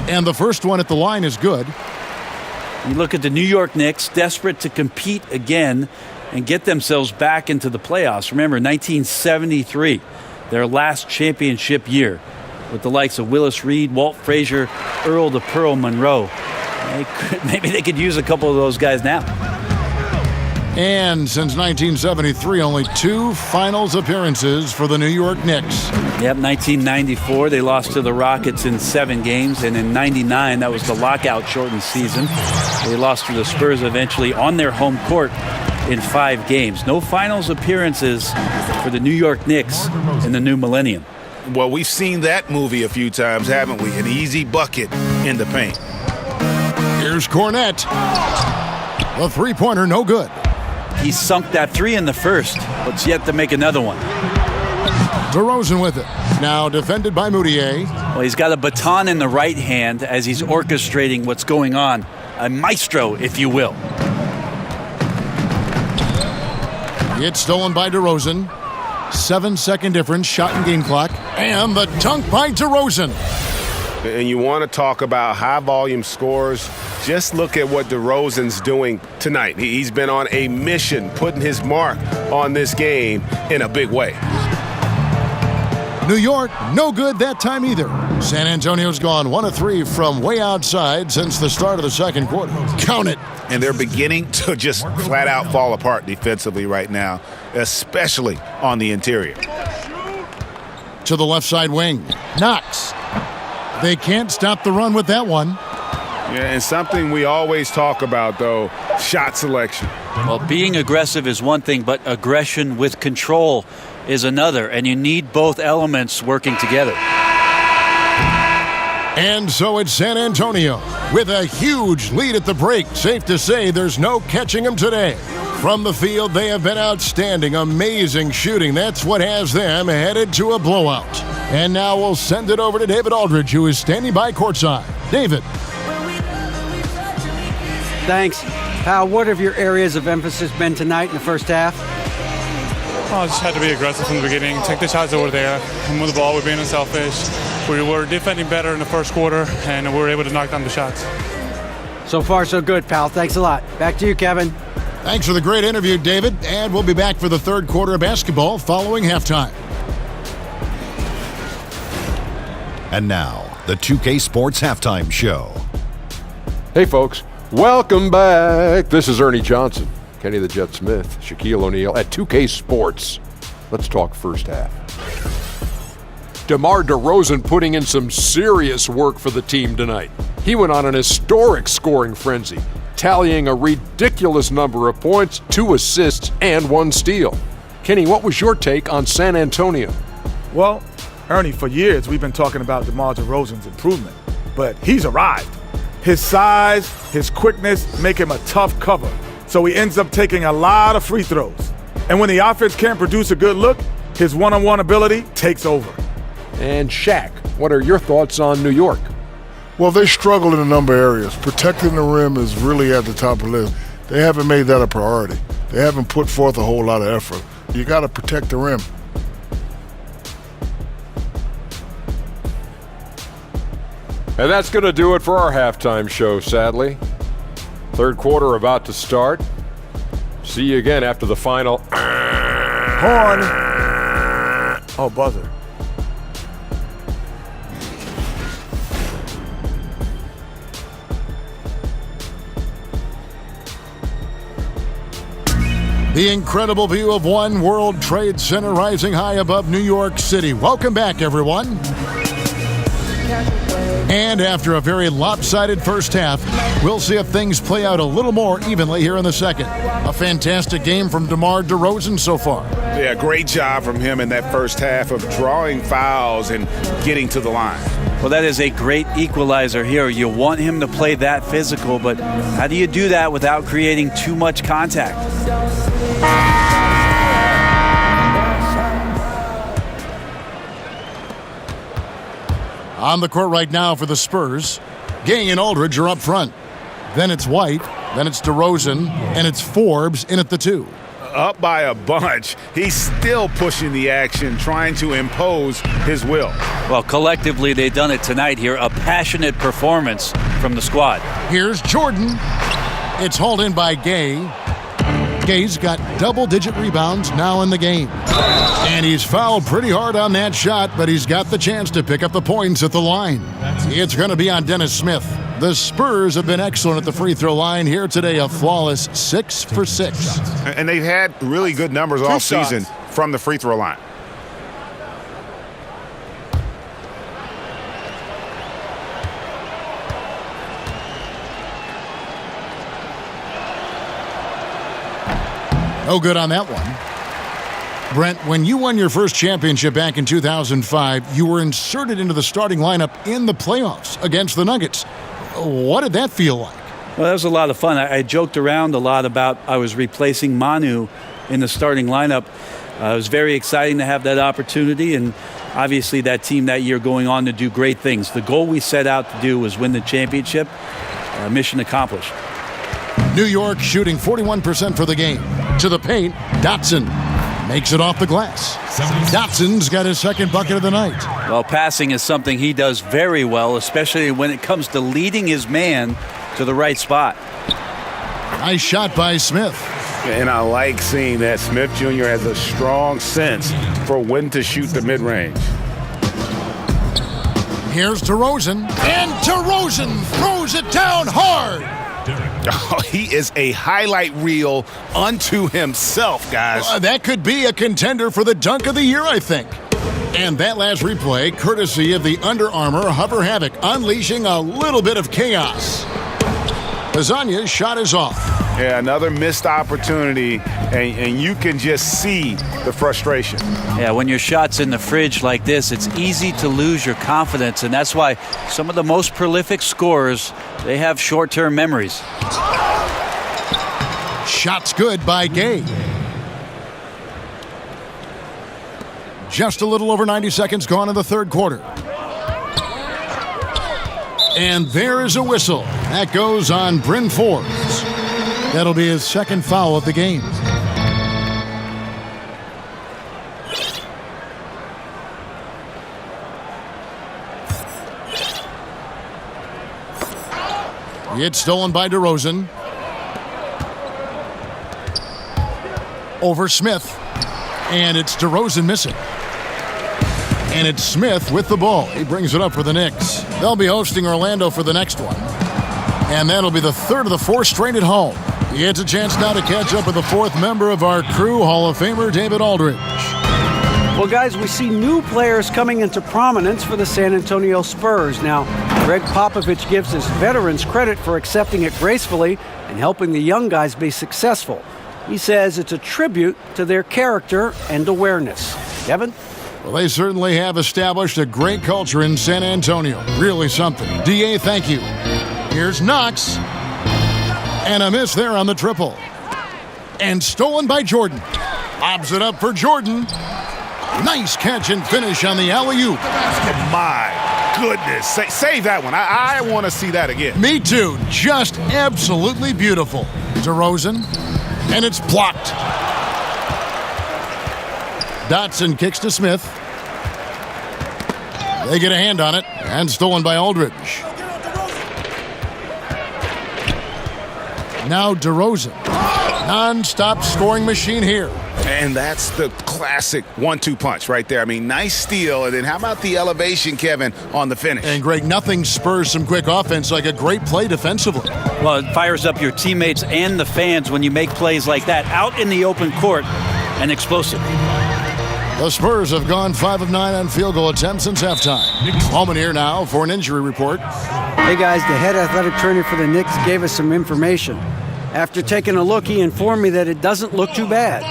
Speaker 6: And the first one at the line is good.
Speaker 8: You look at the New York Knicks, desperate to compete again and get themselves back into the playoffs. Remember, 1973, their last championship year, with the likes of Willis Reed, Walt Frazier, Earl the Pearl Monroe. Maybe they could use a couple of those guys now.
Speaker 6: And since 1973, only 2 finals appearances for the New York Knicks.
Speaker 8: Yep, 1994, they lost to the Rockets in 7 games. And in 99, that was the lockout-shortened season. They lost to the Spurs eventually on their home court in 5 games. No finals appearances for the New York Knicks in the new millennium.
Speaker 7: Well, we've seen that movie a few times, haven't we? An easy bucket in the paint.
Speaker 6: Here's Cornette. The three-pointer, no good.
Speaker 8: He sunk that 3 in the first, but's yet to make another one.
Speaker 6: DeRozan with it. Now defended by Moutier.
Speaker 8: Well, he's got a baton in the right hand as he's orchestrating what's going on. A maestro, if you will.
Speaker 6: It's stolen by DeRozan. 7-second difference, shot and game clock. And the dunk by DeRozan.
Speaker 10: And you want to talk about high-volume scores, just look at what DeRozan's doing tonight. He's been on a mission, putting his mark on this game in a big way.
Speaker 6: New York, no good that time either. San Antonio's gone 1 of 3 from way outside since the start of the second quarter. Count it.
Speaker 7: And they're beginning to just flat out fall apart defensively right now, especially on the interior.
Speaker 6: To the left side wing. Knox. They can't stop the run with that one.
Speaker 10: Yeah, and something we always talk about, though, shot selection.
Speaker 8: Well, being aggressive is one thing, but aggression with control is another, and you need both elements working together.
Speaker 6: And so it's San Antonio with a huge lead at the break. Safe to say there's no catching them today. From the field, they have been outstanding, amazing shooting. That's what has them headed to a blowout. And now we'll send it over to David Aldridge, who is standing by courtside. David.
Speaker 9: Thanks. Pal, what have your areas of emphasis been tonight in the first half?
Speaker 14: I just had to be aggressive from the beginning, take the shots that were there, move the ball, we're being unselfish. We were defending better in the first quarter, and we were able to knock down the shots.
Speaker 9: So far, so good, pal. Thanks a lot. Back to you, Kevin.
Speaker 6: Thanks for the great interview, David. And we'll be back for the third quarter of basketball following halftime.
Speaker 15: And now, the 2K Sports Halftime Show.
Speaker 3: Hey, folks. Welcome back. This is Ernie Johnson, Kenny the Jet Smith, Shaquille O'Neal at 2K Sports. Let's talk first half. DeMar DeRozan putting in some serious work for the team tonight. He went on an historic scoring frenzy, tallying a ridiculous number of points, 2 assists, and 1 steal. Kenny, what was your take on San Antonio?
Speaker 5: Well, Ernie, for years we've been talking about DeMar DeRozan's improvement, but he's arrived. His size, his quickness make him a tough cover, so he ends up taking a lot of free throws. And when the offense can't produce a good look, his one-on-one ability takes over.
Speaker 3: And Shaq, what are your thoughts on New York?
Speaker 4: Well, they struggle in a number of areas. Protecting the rim is really at the top of the list. They haven't made that a priority. They haven't put forth a whole lot of effort. You got to protect the rim.
Speaker 3: And that's going to do it for our halftime show, sadly. Third quarter about to start. See you again after the final.
Speaker 5: Horn. Oh, buzzer.
Speaker 6: The incredible view of One World Trade Center rising high above New York City. Welcome back, everyone. And after a very lopsided first half, we'll see if things play out a little more evenly here in the second. A fantastic game from DeMar DeRozan so far.
Speaker 10: Yeah, great job from him in that first half of drawing fouls and getting to the line.
Speaker 8: Well, that is a great equalizer here. You want him to play that physical, but how do you do that without creating too much contact?
Speaker 6: On the court right now for the Spurs, Gay and Aldridge are up front. Then it's White, then it's DeRozan, and it's Forbes in at the 2.
Speaker 10: Up by a bunch. He's still pushing the action, trying to impose his will.
Speaker 8: Well, collectively, they've done it tonight here. A passionate performance from the squad.
Speaker 6: Here's Jordan. It's hauled in by Gay. Gay's got double-digit rebounds now in the game. And he's fouled pretty hard on that shot, but he's got the chance to pick up the points at the line. It's going to be on Dennis Smith. The Spurs have been excellent at the free throw line here today, a flawless 6 for 6.
Speaker 10: And they've had really good numbers all season from the free throw line.
Speaker 6: No good on that one. Brent, when you won your first championship back in 2005, you were inserted into the starting lineup in the playoffs against the Nuggets. What did that feel like?
Speaker 8: Well, that was a lot of fun. I joked around a lot about I was replacing Manu in the starting lineup. It was very exciting to have that opportunity, and obviously that team that year going on to do great things. The goal we set out to do was win the championship. Mission accomplished.
Speaker 6: New York shooting 41% for the game. To the paint, Dotson makes it off the glass. Dotson's got his second bucket of the night.
Speaker 8: Well, passing is something he does very well, especially when it comes to leading his man to the right spot.
Speaker 6: Nice shot by Smith.
Speaker 10: And I like seeing that Smith Jr. has a strong sense for when to shoot the mid-range.
Speaker 6: Here's DeRozan, and DeRozan throws it down hard.
Speaker 10: Oh, he is a highlight reel unto himself, guys.
Speaker 6: That could be a contender for the dunk of the year, I think. And that last replay, courtesy of the Under Armour Hover Havoc, unleashing a little bit of chaos. Lasagna's shot is off.
Speaker 10: Yeah, another missed opportunity, and you can just see the frustration.
Speaker 8: Yeah, when your shot's in the fridge like this, it's easy to lose your confidence, and that's why some of the most prolific scorers, they have short-term memories.
Speaker 6: Shot's good by Gay. Just a little over 90 seconds gone in the third quarter. And there is a whistle. That goes on Bryn Forbes. That'll be his second foul of the game. It's stolen by DeRozan. Over Smith. And it's DeRozan missing. And it's Smith with the ball. He brings it up for the Knicks. They'll be hosting Orlando for the next one. And that'll be the third of the four straight at home. He gets a chance now to catch up with the fourth member of our crew, Hall of Famer David Aldridge.
Speaker 9: Well, guys, we see new players coming into prominence for the San Antonio Spurs. Now, Greg Popovich gives his veterans credit for accepting it gracefully and helping the young guys be successful. He says it's a tribute to their character and awareness. Kevin?
Speaker 6: Well, they certainly have established a great culture in San Antonio. Really something. D.A., thank you. Here's Knox. And a miss there on the triple. And stolen by Jordan. Lobs it up for Jordan. Nice catch and finish on the alley-oop.
Speaker 7: My goodness. Save that one. I want to see that again.
Speaker 6: Me too. Just absolutely beautiful. DeRozan. And it's blocked. Dotson kicks to Smith. They get a hand on it. And stolen by Aldridge. Now DeRozan. Non-stop scoring machine here.
Speaker 7: And that's the classic 1-2 punch right there. I mean, nice steal. And then how about the elevation, Kevin, on the finish?
Speaker 6: And Greg, nothing spurs some quick offense like a great play defensively.
Speaker 8: Well, it fires up your teammates and the fans when you make plays like that out in the open court and explosive.
Speaker 6: The Spurs have gone 5 of 9 on field goal attempts since halftime. Holman here now for an injury report.
Speaker 9: Hey guys, the head athletic trainer for the Knicks gave us some information. After taking a look, he informed me that it doesn't look too bad.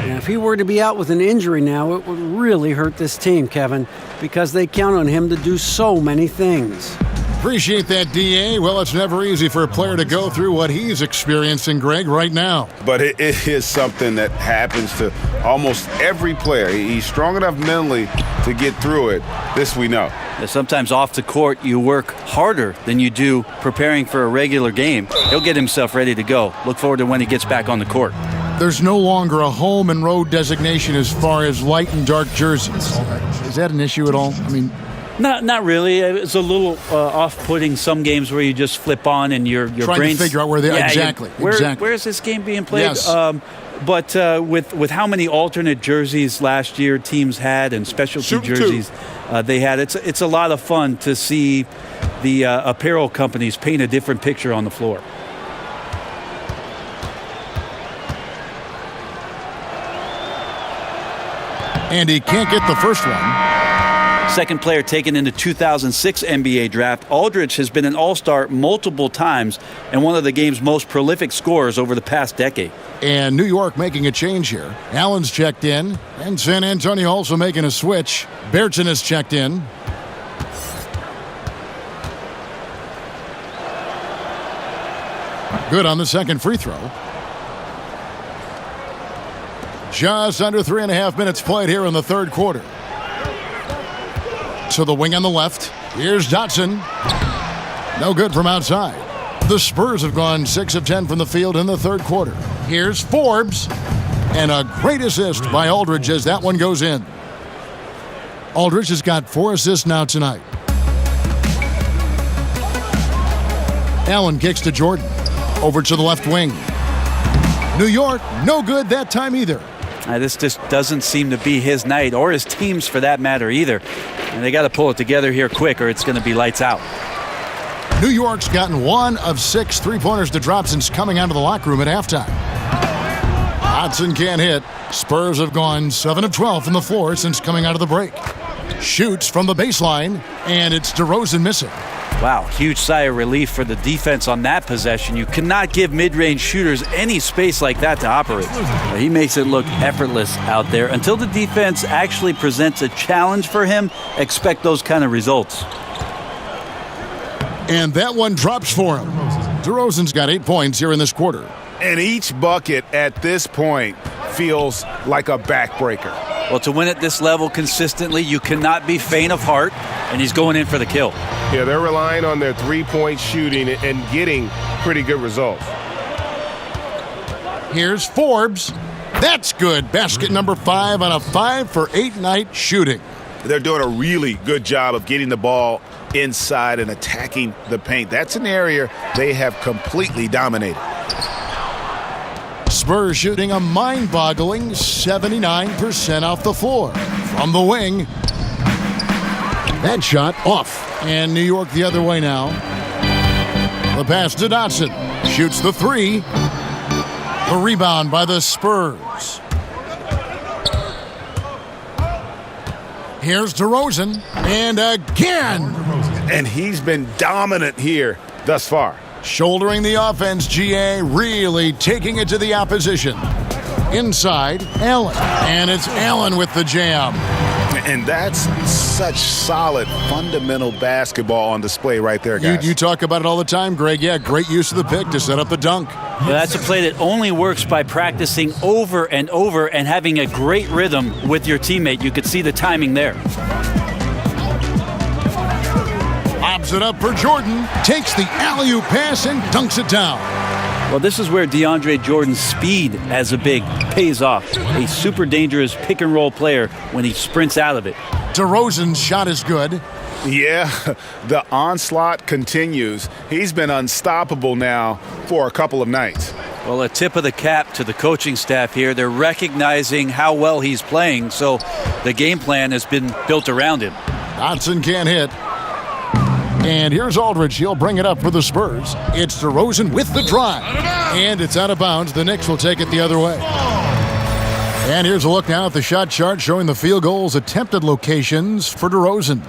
Speaker 9: And if he were to be out with an injury now, it would really hurt this team, Kevin, because they count on him to do so many things.
Speaker 6: Appreciate that, D.A. Well, it's never easy for a player to go through what he's experiencing, Greg, right now.
Speaker 7: But it is something that happens to almost every player. He's strong enough mentally to get through it. This we know.
Speaker 8: Sometimes off the court, you work harder than you do preparing for a regular game. He'll get himself ready to go. Look forward to when he gets back on the court.
Speaker 6: There's no longer a home and road designation as far as light and dark jerseys. Is that an issue at all? I mean,
Speaker 8: Not really. It's a little off-putting some games where you just flip on and your
Speaker 6: trying
Speaker 8: brain's
Speaker 6: to figure out where they are. Exactly.
Speaker 8: Where's this game being played?
Speaker 6: Yes.
Speaker 8: But with how many alternate jerseys last year teams had and specialty jerseys they had, it's a lot of fun to see the apparel companies paint a different picture on the floor.
Speaker 6: And he can't get the first one.
Speaker 8: Second player taken in the 2006 NBA draft, Aldridge has been an all-star multiple times and one of the game's most prolific scorers over the past decade.
Speaker 6: And New York making a change here. Allen's checked in, and San Antonio also making a switch. Bertson has checked in. Good on the second free throw. Just under 3.5 minutes played here in the third quarter. To the wing on the left. Here's Dotson. No good from outside. The Spurs have gone 6 of 10 from the field in the third quarter. Here's Forbes. And a great assist by Aldridge as that one goes in. Aldridge has got 4 assists now tonight. Allen kicks to Jordan. Over to the left wing. New York, no good that time either.
Speaker 8: This just doesn't seem to be his night, or his team's for that matter either. And they got to pull it together here quick, or it's going to be lights out.
Speaker 6: New York's gotten 1 of 6 three-pointers to drop since coming out of the locker room at halftime. Hodson can't hit. Spurs have gone 7 of 12 from the floor since coming out of the break. Shoots from the baseline, and it's DeRozan missing.
Speaker 8: Wow, huge sigh of relief for the defense on that possession. You cannot give mid-range shooters any space like that to operate. He makes it look effortless out there. Until the defense actually presents a challenge for him, expect those kind of results.
Speaker 6: And that one drops for him. DeRozan's got 8 points here in this quarter.
Speaker 7: And each bucket at this point feels like a backbreaker.
Speaker 8: Well, to win at this level consistently, you cannot be faint of heart, and he's going in for the kill.
Speaker 12: Yeah, they're relying on their three-point shooting and getting pretty good results.
Speaker 6: Here's Forbes. That's good. Basket number 5 on a 5 for 8 night shooting.
Speaker 7: They're doing a really good job of getting the ball inside and attacking the paint. That's an area they have completely dominated.
Speaker 6: Spurs shooting a mind-boggling 79% off the floor. From the wing. That shot off. And New York the other way now. The pass to Dotson. Shoots the three. The rebound by the Spurs. Here's DeRozan. And again.
Speaker 7: And he's been dominant here thus far.
Speaker 6: Shouldering the offense, GA really taking it to the opposition. Inside, Allen. And it's Allen with the jam.
Speaker 7: And that's such solid, fundamental basketball on display right there, guys.
Speaker 6: You talk about it all the time, Greg. Yeah, great use of the pick to set up the dunk.
Speaker 8: Well, that's a play that only works by practicing over and over and having a great rhythm with your teammate. You could see the timing there.
Speaker 6: Lobs it up for Jordan. Takes the alley-oop pass and dunks it down.
Speaker 8: Well, this is where DeAndre Jordan's speed as a big pays off. A super dangerous pick-and-roll player when he sprints out of it.
Speaker 6: DeRozan's shot is good.
Speaker 7: Yeah, the onslaught continues. He's been unstoppable now for a couple of nights.
Speaker 8: Well, a tip of the cap to the coaching staff here. They're recognizing how well he's playing, so the game plan has been built around him.
Speaker 6: Dotson can't hit. And here's Aldridge. He'll bring it up for the Spurs. It's DeRozan with the drive. And it's out of bounds. The Knicks will take it the other way. And here's a look now at the shot chart showing the field goals attempted locations for DeRozan.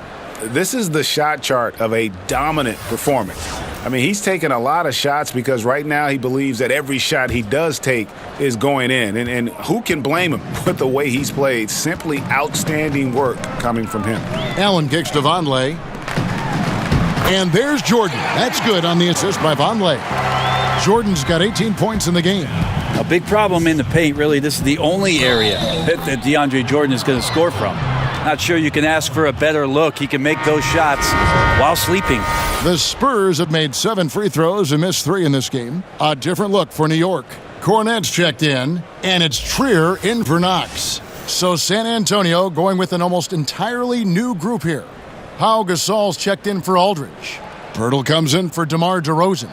Speaker 7: This is the shot chart of a dominant performance. I mean, he's taking a lot of shots because right now he believes that every shot he does take is going in. And who can blame him with the way he's played? Simply outstanding work coming from him.
Speaker 6: Allen kicks to Vonleh. And there's Jordan. That's good on the assist by Vonleh. Jordan's got 18 points in the game.
Speaker 8: A big problem in the paint, really. This is the only area that DeAndre Jordan is going to score from. Not sure you can ask for a better look. He can make those shots while sleeping.
Speaker 6: The Spurs have made 7 free throws and missed 3 in this game. A different look for New York. Cornet's checked in, and it's Trier in for Knox. So San Antonio going with an almost entirely new group here. Pau Gasol's checked in for Aldridge. Pirtle comes in for DeMar DeRozan.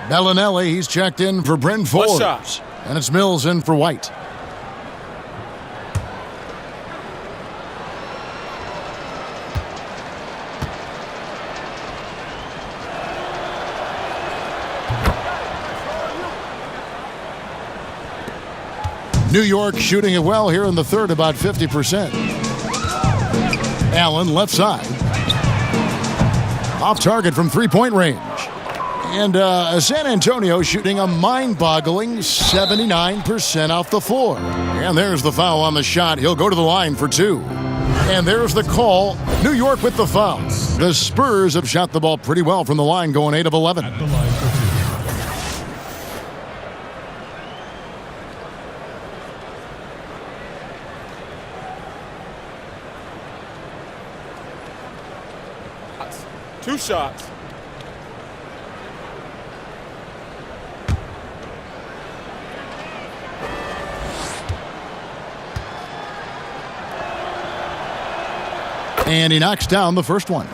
Speaker 6: Bellinelli, he's checked in for Bryn Forbes. And it's Mills in for White. New York shooting it well here in the third, about 50%. Allen left side. Off target from three-point range. And San Antonio shooting a mind-boggling 79% off the floor. And there's the foul on the shot. He'll go to the line for 2. And there's the call. New York with the foul. The Spurs have shot the ball pretty well from the line, going 8 of 11.
Speaker 15: At the line for 2.
Speaker 5: Two shots.
Speaker 6: And he knocks down the first one.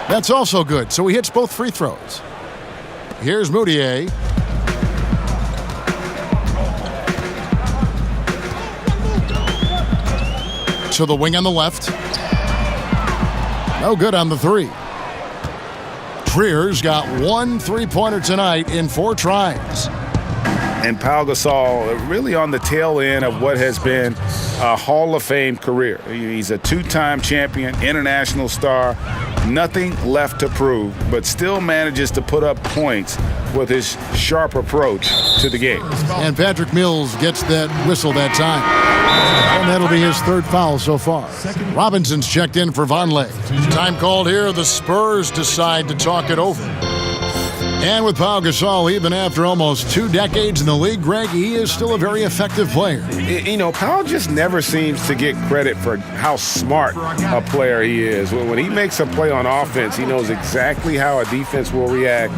Speaker 6: That's also good. So he hits both free throws. Here's Moutier. To the wing on the left. No good on the 3. Trier's got 1 3-pointer tonight in 4 tries.
Speaker 7: And Pau Gasol really on the tail end of what has been a Hall of Fame career. He's a 2-time champion, international star, nothing left to prove, but still manages to put up points with his sharp approach to the game.
Speaker 6: And Patrick Mills gets that whistle that time. And that'll be his 3rd foul so far. Robinson's checked in for Vonleh. Time called here. The Spurs decide to talk it over. And with Pau Gasol, even after almost 2 decades in the league, Greg, he is still a very effective player.
Speaker 7: You know, Pau just never seems to get credit for how smart a player he is. When he makes a play on offense, he knows exactly how a defense will react,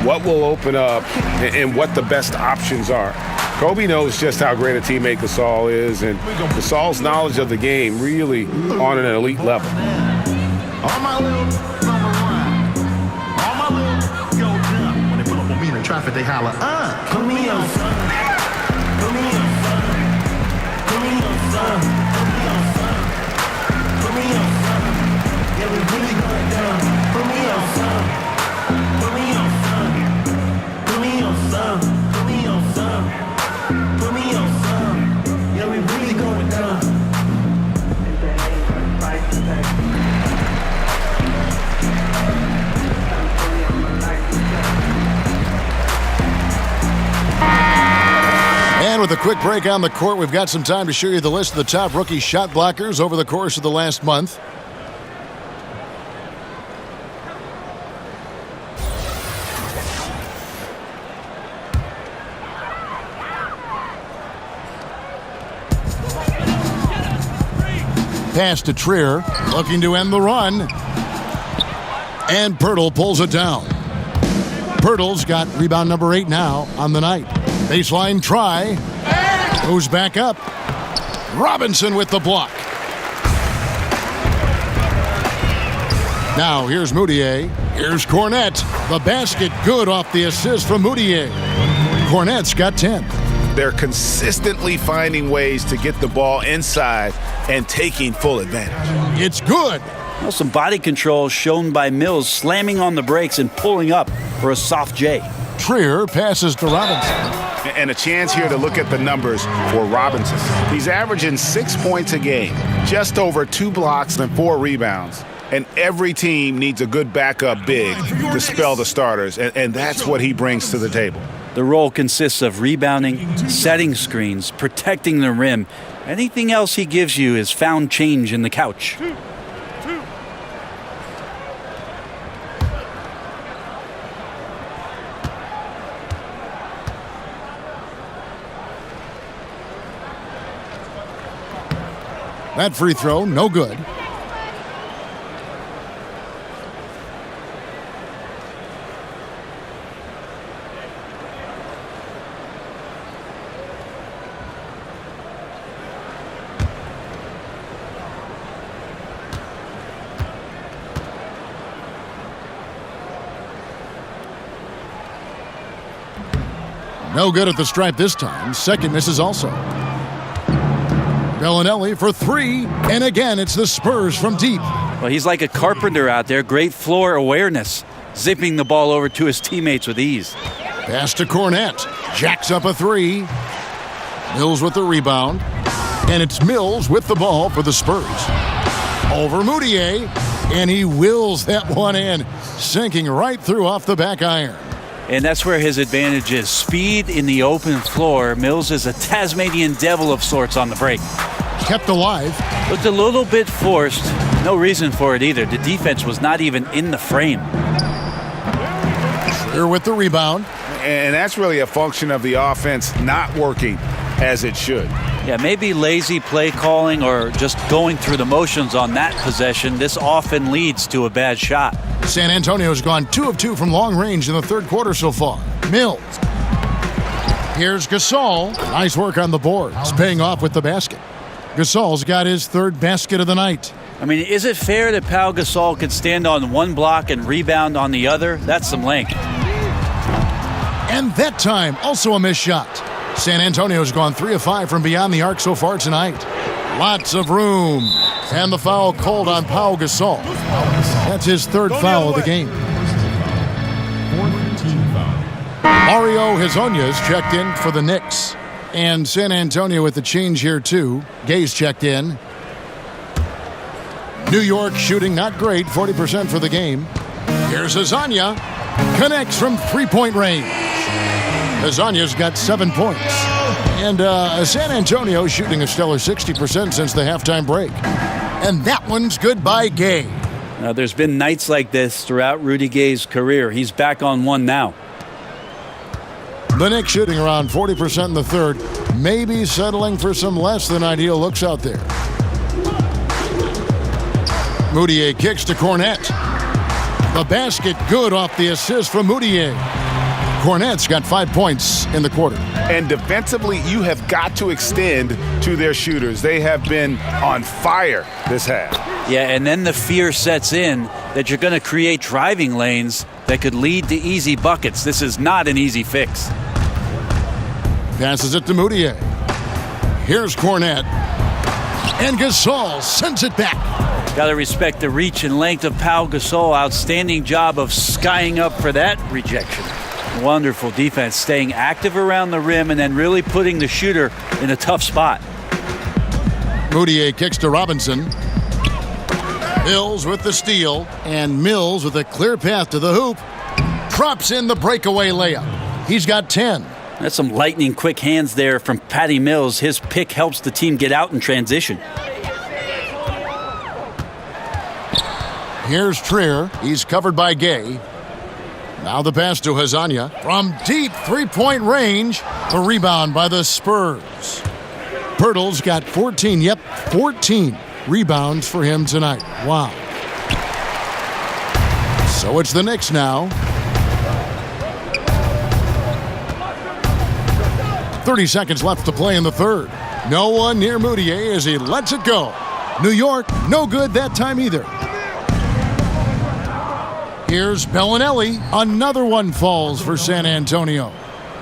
Speaker 7: what will open up, and what the best options are. Kobe knows just how great a teammate Gasol is, and Gasol's knowledge of the game really on an elite level.
Speaker 15: traffic, they holler, put me on son. Put me on son. Put me on son. Put me on son. Put me on son. Yeah, we really going down. Put me on son. Put me on son. Put me on son. Put me on son. Put me on son. Yeah, we really going down.
Speaker 6: And with a quick break on the court, we've got some time to show you the list of the top rookie shot blockers over the course of the last month. Pass to Trier, looking to end the run. And Pirtle pulls it down. Pirtle's got rebound number 8 now on the night. Baseline try. Goes back up. Robinson with the block. Now here's Moutier. Here's Cornette. The basket good off the assist from Moutier. Cornette's got 10.
Speaker 7: They're consistently finding ways to get the ball inside and taking full advantage.
Speaker 6: It's good.
Speaker 8: Well, some body control shown by Mills, slamming on the brakes and pulling up for a soft J.
Speaker 6: Trier passes to Robinson.
Speaker 7: And a chance here to look at the numbers for Robinson. He's averaging 6 points a game, just over 2 blocks and 4 rebounds. And every team needs a good backup big to spell the starters, and that's what he brings to the table.
Speaker 8: The role consists of rebounding, setting screens, protecting the rim. Anything else he gives you is found change in the couch.
Speaker 6: That free throw, no good. No good at the stripe this time. Second misses also. Bellinelli for 3, and again it's the Spurs from deep.
Speaker 8: Well, he's like a carpenter out there. Great floor awareness, zipping the ball over to his teammates with ease.
Speaker 6: Pass to Cornette. Jacks up a 3. Mills with the rebound. And it's Mills with the ball for the Spurs. Over Moutier, and he wills that one in, sinking right through off the back iron.
Speaker 8: And that's where his advantage is. Speed in the open floor. Mills is a Tasmanian devil of sorts on the break.
Speaker 6: Kept alive.
Speaker 8: Looked a little bit forced. No reason for it either. The defense was not even in the frame.
Speaker 6: Here with the rebound.
Speaker 7: And that's really a function of the offense not working as it should.
Speaker 8: Yeah, maybe lazy play calling or just going through the motions on that possession. This often leads to a bad shot.
Speaker 6: San Antonio's gone 2 of 2 from long range in the third quarter so far. Mills. Here's Gasol. Nice work on the boards, paying off with the basket. Gasol's got his third basket of the night.
Speaker 8: I mean, is it fair that Pau Gasol could stand on one block and rebound on the other? That's some length.
Speaker 6: And that time, also a missed shot. San Antonio's gone 3 of 5 from beyond the arc so far tonight. Lots of room. And the foul called on Pau Gasol. That's his third foul of the game. Mario Hezonja's checked in for the Knicks. And San Antonio with the change here too. Gay's checked in. New York shooting not great, 40% for the game. Here's Hezonja. Connects from three-point range. Hezonja's got 7 points. And San Antonio shooting a stellar 60% since the halftime break. And that one's good by Gay.
Speaker 8: Now, there's been nights like this throughout Rudy Gay's career. He's back on one now.
Speaker 6: The Knicks shooting around 40% in the third. Maybe settling for some less than ideal looks out there. Moutier kicks to Cornette. The basket good off the assist from Moutier. Cornette's got 5 points in the quarter.
Speaker 7: And defensively, you have got to extend to their shooters. They have been on fire this half.
Speaker 8: Yeah, and then the fear sets in that you're going to create driving lanes that could lead to easy buckets. This is not an easy fix.
Speaker 6: Passes it to Moutier. Here's Cornette. And Gasol sends it back.
Speaker 8: Got to respect the reach and length of Pau Gasol. Outstanding job of skying up for that rejection. Wonderful defense, staying active around the rim and then really putting the shooter in a tough spot.
Speaker 6: Moutier kicks to Robinson. Mills with the steal, and Mills with a clear path to the hoop. Drops in the breakaway layup. He's got 10.
Speaker 8: That's some lightning quick hands there from Patty Mills. His pick helps the team get out in transition.
Speaker 6: Here's Trier. He's covered by Gay. Now the pass to Hazanya. From deep three-point range, the rebound by the Spurs. Pirtle's got 14. Yep, 14 rebounds for him tonight. Wow. So it's the Knicks now. 30 seconds left to play in the third. No one near Moutier as he lets it go. New York, no good that time either. Here's Bellinelli. Another one falls for San Antonio.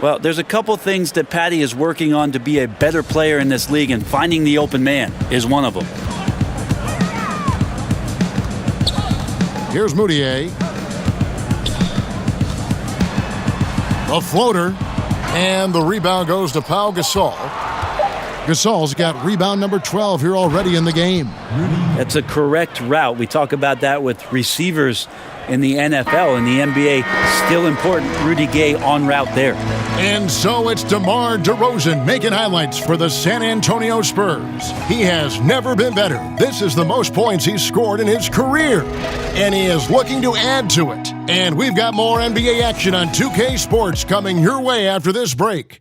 Speaker 8: Well, there's a couple things that Patty is working on to be a better player in this league, and finding the open man is one of them.
Speaker 6: Here's Moutier. A floater. And the rebound goes to Pau Gasol. Gasol's got rebound number 12 here already in the game.
Speaker 8: That's a correct route. We talk about that with receivers in the NFL and the NBA. Still important. Rudy Gay on route there.
Speaker 6: And so it's DeMar DeRozan making highlights for the San Antonio Spurs. He has never been better. This is the most points he's scored in his career. And he is looking to add to it. And we've got more NBA action on 2K Sports coming your way after this break.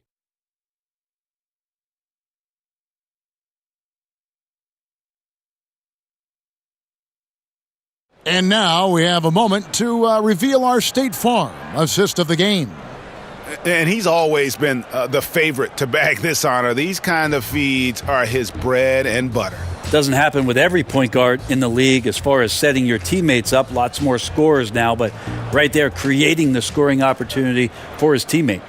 Speaker 6: And now we have a moment to reveal our State Farm assist of the game.
Speaker 7: And he's always been the favorite to bag this honor. These kind of feeds are his bread and butter.
Speaker 8: Doesn't happen with every point guard in the league as far as setting your teammates up. Lots more scorers now, but right there creating the scoring opportunity for his teammate.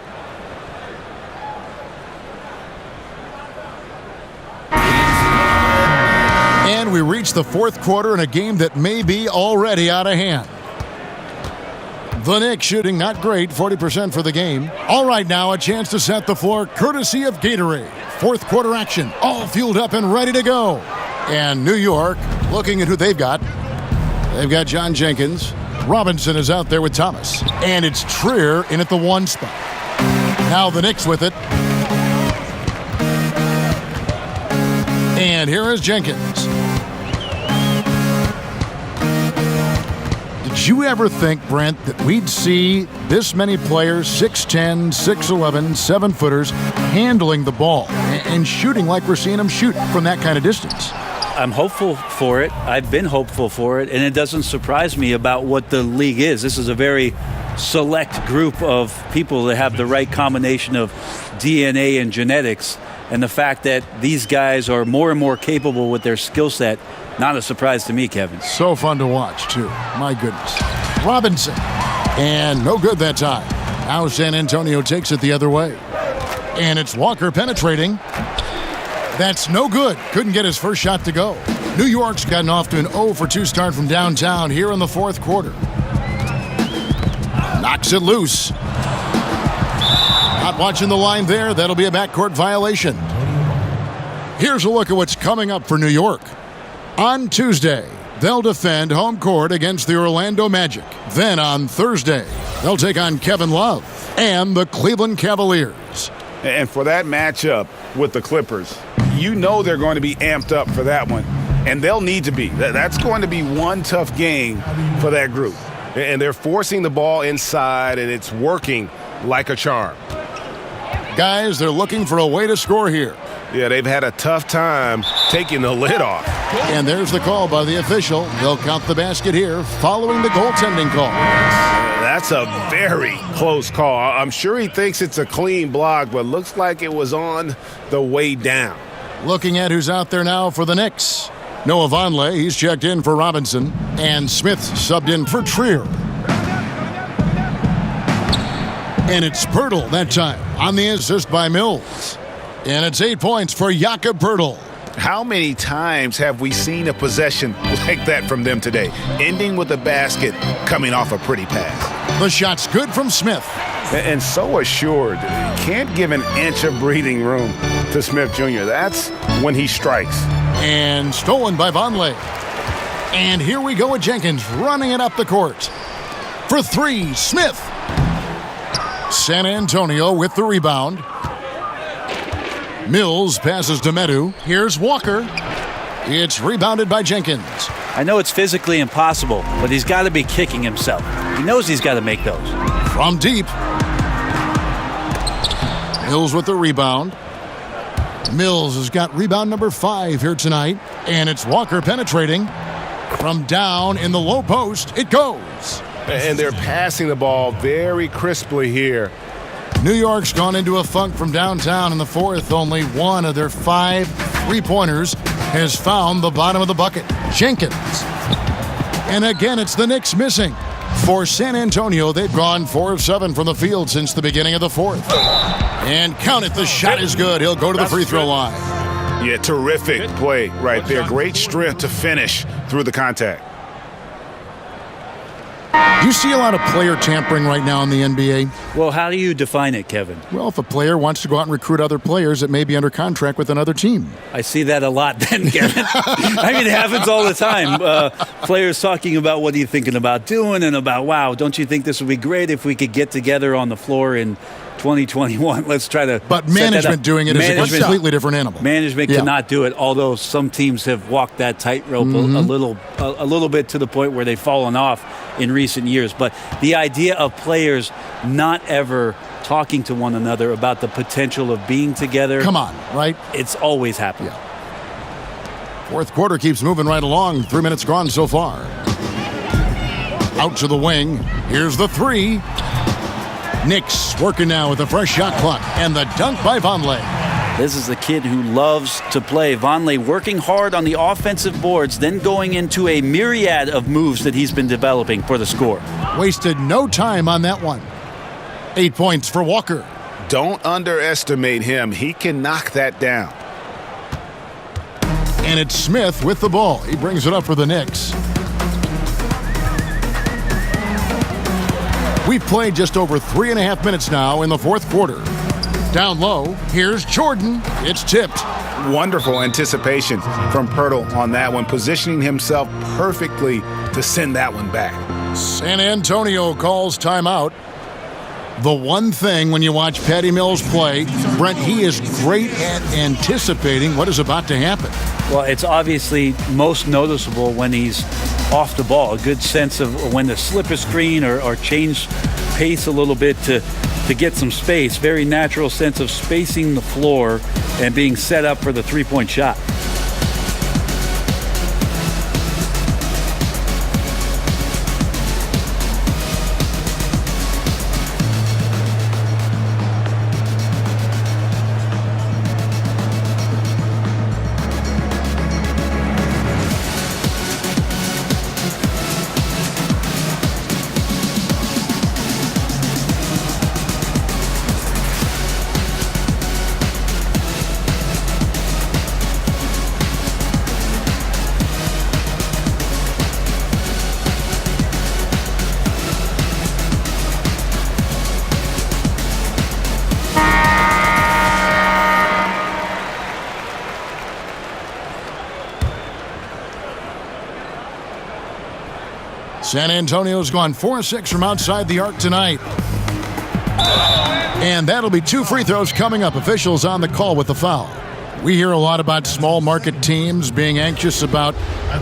Speaker 6: And we reach the fourth quarter in a game that may be already out of hand. The Knicks shooting not great, 40% for the game. All right, now a chance to set the floor courtesy of Gatorade. Fourth quarter action, all fueled up and ready to go. And New York, looking at who they've got. They've got John Jenkins. Robinson is out there with Thomas. And it's Trier in at the one spot. Now the Knicks with it. And here is Jenkins. Did you ever think, Brent, that we'd see this many players, 6'10", 6'11", 7-footers, handling the ball and shooting like we're seeing them shoot from that kind of distance?
Speaker 8: I'm hopeful for it. I've been hopeful for it, and it doesn't surprise me about what the league is. This is a very select group of people that have the right combination of DNA and genetics, and the fact that these guys are more and more capable with their skill set, not a surprise to me, Kevin.
Speaker 6: So fun to watch, too. My goodness. Robinson. And no good that time. Now San Antonio takes it the other way. And it's Walker penetrating. That's no good. Couldn't get his first shot to go. New York's gotten off to an 0-for-2 start from downtown here in the fourth quarter. Knocks it loose. Not watching the line there. That'll be a backcourt violation. Here's a look at what's coming up for New York. On Tuesday, they'll defend home court against the Orlando Magic. Then on Thursday, they'll take on Kevin Love and the Cleveland Cavaliers.
Speaker 7: And for that matchup with the Clippers, you know they're going to be amped up for that one, and they'll need to be. That's going to be one tough game for that group. And they're forcing the ball inside, and it's working like a charm.
Speaker 6: Guys, they're looking for a way to score here.
Speaker 7: Yeah, they've had a tough time taking the lid off.
Speaker 6: And there's the call by the official. They'll count the basket here following the goaltending call.
Speaker 7: That's a very close call. I'm sure he thinks it's a clean block, but looks like it was on the way down.
Speaker 6: Looking at who's out there now for the Knicks. Noah Vonleh, he's checked in for Robinson. And Smith subbed in for Trier. And it's Pirtle that time on the assist by Mills. And it's 8 points for Jakob Pirtle.
Speaker 7: How many times have we seen a possession like that from them today, ending with a basket coming off a pretty pass?
Speaker 6: The shot's good from Smith.
Speaker 10: And so assured. Can't give an inch of breathing room to Smith Jr. That's when he strikes.
Speaker 6: And stolen by Vonleh. And here we go with Jenkins running it up the court. For three, Smith. San Antonio with the rebound. Mills passes to Medu. Here's Walker. It's rebounded by Jenkins.
Speaker 8: I know it's physically impossible, but he's got to be kicking himself. He knows he's got to make those.
Speaker 6: From deep. Mills with the rebound. Mills has got rebound number 5 here tonight. And it's Walker penetrating. From down in the low post, it goes.
Speaker 10: And they're passing the ball very crisply here.
Speaker 6: New York's gone into a funk from downtown in the fourth. Only one of their 5 3-pointers has found the bottom of the bucket. Jenkins. And again, it's the Knicks missing. For San Antonio, they've gone 4 of 7 from the field since the beginning of the fourth. And count it, the shot is good. He'll go to the free throw line.
Speaker 7: Yeah, terrific play right there. Great strength to finish through the contact.
Speaker 6: You see a lot of player tampering right now in the NBA.
Speaker 8: Well, how do you define it, Kevin?
Speaker 6: Well, if a player wants to go out and recruit other players that may be under contract with another team.
Speaker 8: I see that a lot then, Kevin. I mean, it happens all the time. Players talking about what are you thinking about doing and about, wow, don't you think this would be great if we could get together on the floor in 2021? Let's try to.
Speaker 6: But management doing it is a completely different animal.
Speaker 8: Management cannot do it, although some teams have walked that tightrope a little bit to the point where they've fallen off in recent years. But the idea of players not ever talking to one another about the potential of being together.
Speaker 6: Come on, right?
Speaker 8: It's always happened.
Speaker 6: Yeah. Fourth quarter keeps moving right along. 3 minutes gone so far. Out to the wing. Here's the three. Knicks working now with a fresh shot clock. And the dunk by Vonleh.
Speaker 8: This is a kid who loves to play. Vonleh working hard on the offensive boards, then going into a myriad of moves that he's been developing for the score.
Speaker 6: Wasted no time on that one. 8 points for Walker.
Speaker 7: Don't underestimate him. He can knock that down.
Speaker 6: And it's Smith with the ball. He brings it up for the Knicks. We've played just over 3.5 minutes now in the fourth quarter. Down low, here's Jordan. It's tipped.
Speaker 7: Wonderful anticipation from Pirtle on that one, positioning himself perfectly to send that one back.
Speaker 6: San Antonio calls timeout. The one thing when you watch Patty Mills play, Brent, he is great at anticipating what is about to happen.
Speaker 8: Well, it's obviously most noticeable when he's off the ball. A good sense of when to slip a screen or change pace a little bit to get some space. Very natural sense of spacing the floor and being set up for the three-point shot.
Speaker 6: San Antonio's gone 4-6 from outside the arc tonight. And that'll be 2 free throws coming up. Officials on the call with the foul. We hear a lot about small market teams being anxious about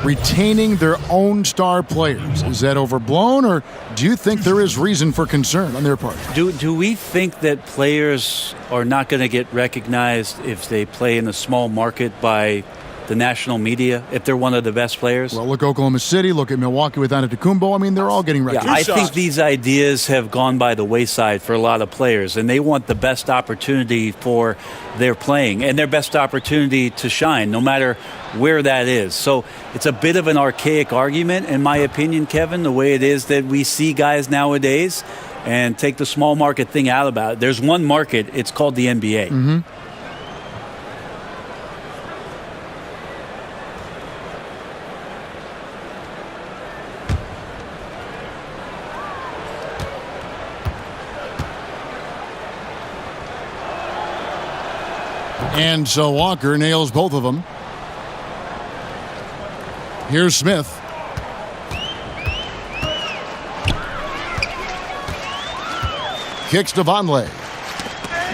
Speaker 6: retaining their own star players. Is that overblown, or do you think there is reason for concern on their part?
Speaker 8: Do we think that players are not going to get recognized if they play in a small market by the national media, if they're one of the best players?
Speaker 6: Well, look at Oklahoma City, look at Milwaukee with Antetokounmpo. I mean, they're all getting recognized.
Speaker 8: Yeah, I think these ideas have gone by the wayside for a lot of players, and they want the best opportunity for their playing and their best opportunity to shine, no matter where that is. So it's a bit of an archaic argument, in my opinion, Kevin, the way it is that we see guys nowadays. and take the small market thing out about it. There's one market, it's called the NBA.
Speaker 6: Mm-hmm. And so Walker nails both of them. Here's Smith. Kicks to Vonleh.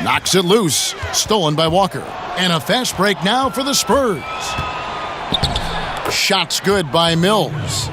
Speaker 6: Knocks it loose. Stolen by Walker. And a fast break now for the Spurs. Shots good by Mills.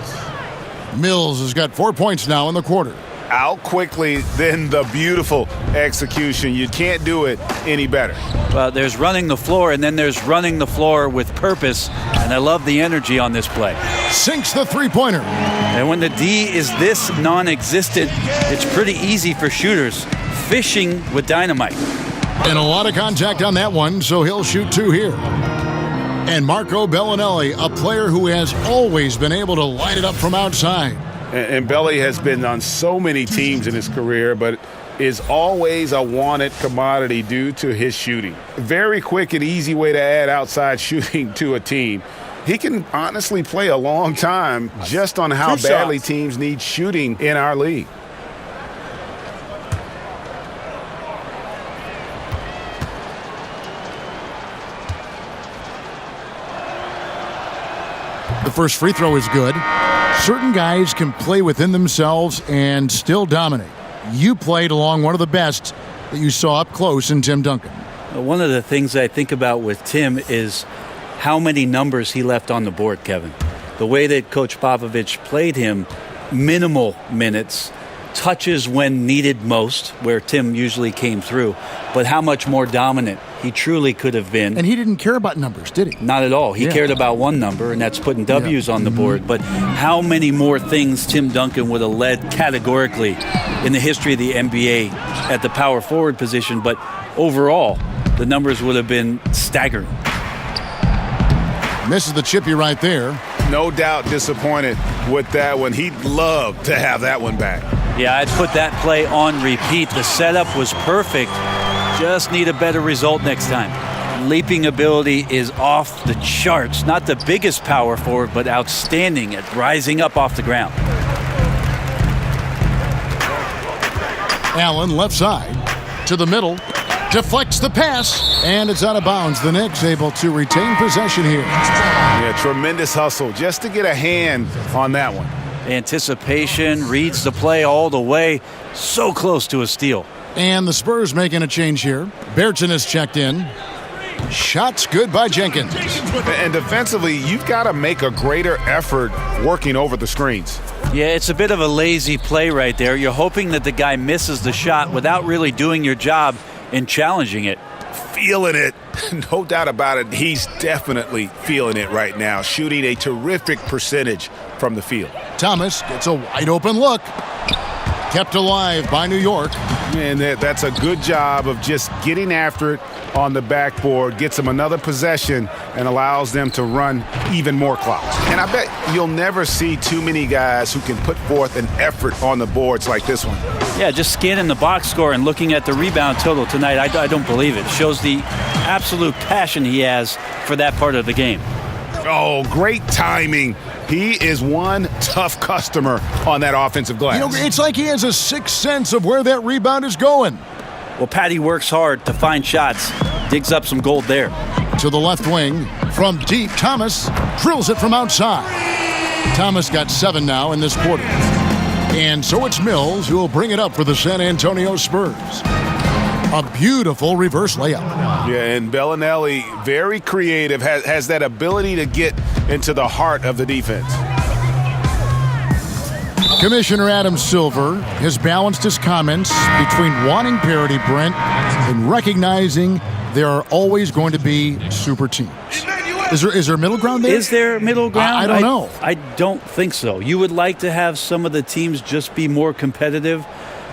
Speaker 6: Mills has got 4 points now in the quarter.
Speaker 7: Out quickly, then the beautiful execution. You can't do it any better.
Speaker 8: Well, there's running the floor, and then there's running the floor with purpose, and I love the energy on this play.
Speaker 6: Sinks the three-pointer.
Speaker 8: And when the D is this non-existent, it's pretty easy for shooters. Fishing with dynamite.
Speaker 6: And a lot of contact on that one, so he'll shoot 2 here. And Marco Bellinelli, a player who has always been able to light it up from outside.
Speaker 7: And Belly has been on so many teams in his career, but is always a wanted commodity due to his shooting. Very quick and easy way to add outside shooting to a team. He can honestly play a long time just on how badly teams need shooting in our league.
Speaker 6: The first free throw is good. Certain guys can play within themselves and still dominate. You played along one of the best that you saw up close in Tim Duncan.
Speaker 8: One of the things I think about with Tim is how many numbers he left on the board, Kevin. The way that Coach Popovich played him, minimal minutes, touches when needed most, where Tim usually came through, but how much more dominant he truly could have been.
Speaker 6: And he didn't care about numbers, did he?
Speaker 8: Not at all. He cared about one number, and that's putting W's on the board. But how many more things Tim Duncan would have led categorically in the history of the NBA at the power forward position, but overall, the numbers would have been staggering.
Speaker 6: Misses the chippy right there.
Speaker 7: No doubt disappointed with that one. He'd love to have that one back.
Speaker 8: Yeah, I'd put that play on repeat. The setup was perfect. Just need a better result next time. Leaping ability is off the charts. Not the biggest power forward, but outstanding at rising up off the ground.
Speaker 6: Allen left side to the middle. Deflects the pass, and it's out of bounds. The Knicks able to retain possession here.
Speaker 7: Yeah, tremendous hustle just to get a hand on that one.
Speaker 8: Anticipation, reads the play all the way. So close to a steal.
Speaker 6: And the Spurs making a change here. Bergson is checked in. Shots good by Jenkins.
Speaker 7: And defensively, you've got to make a greater effort working over the screens.
Speaker 8: Yeah, it's a bit of a lazy play right there. You're hoping that the guy misses the shot without really doing your job in challenging it.
Speaker 7: Feeling it. No doubt about it. He's definitely feeling it right now. Shooting a terrific percentage from the field.
Speaker 6: Thomas gets a wide open look. Kept alive by New York.
Speaker 7: And that's a good job of just getting after it on the backboard. Gets them another possession and allows them to run even more clock. And I bet you'll never see too many guys who can put forth an effort on the boards like this one.
Speaker 8: Yeah, just scanning the box score and looking at the rebound total tonight, I don't believe it. Shows the absolute passion he has for that part of the game.
Speaker 7: Oh, great timing. He is one tough customer on that offensive glass.
Speaker 6: You know, it's like he has a sixth sense of where that rebound is going.
Speaker 8: Well, Patty works hard to find shots. Digs up some gold there.
Speaker 6: To the left wing. From deep, Thomas drills it from outside. Thomas got 7 now in this quarter. And so it's Mills who will bring it up for the San Antonio Spurs. A beautiful reverse layup.
Speaker 7: Yeah, and Bellinelli, very creative, has that ability to get into the heart of the defense.
Speaker 6: Commissioner Adam Silver has balanced his comments between wanting parity, Brent, and recognizing there are always going to be super teams. Is there middle ground there?
Speaker 8: Is there middle ground?
Speaker 6: I don't know.
Speaker 8: I don't think so. You would like to have some of the teams just be more competitive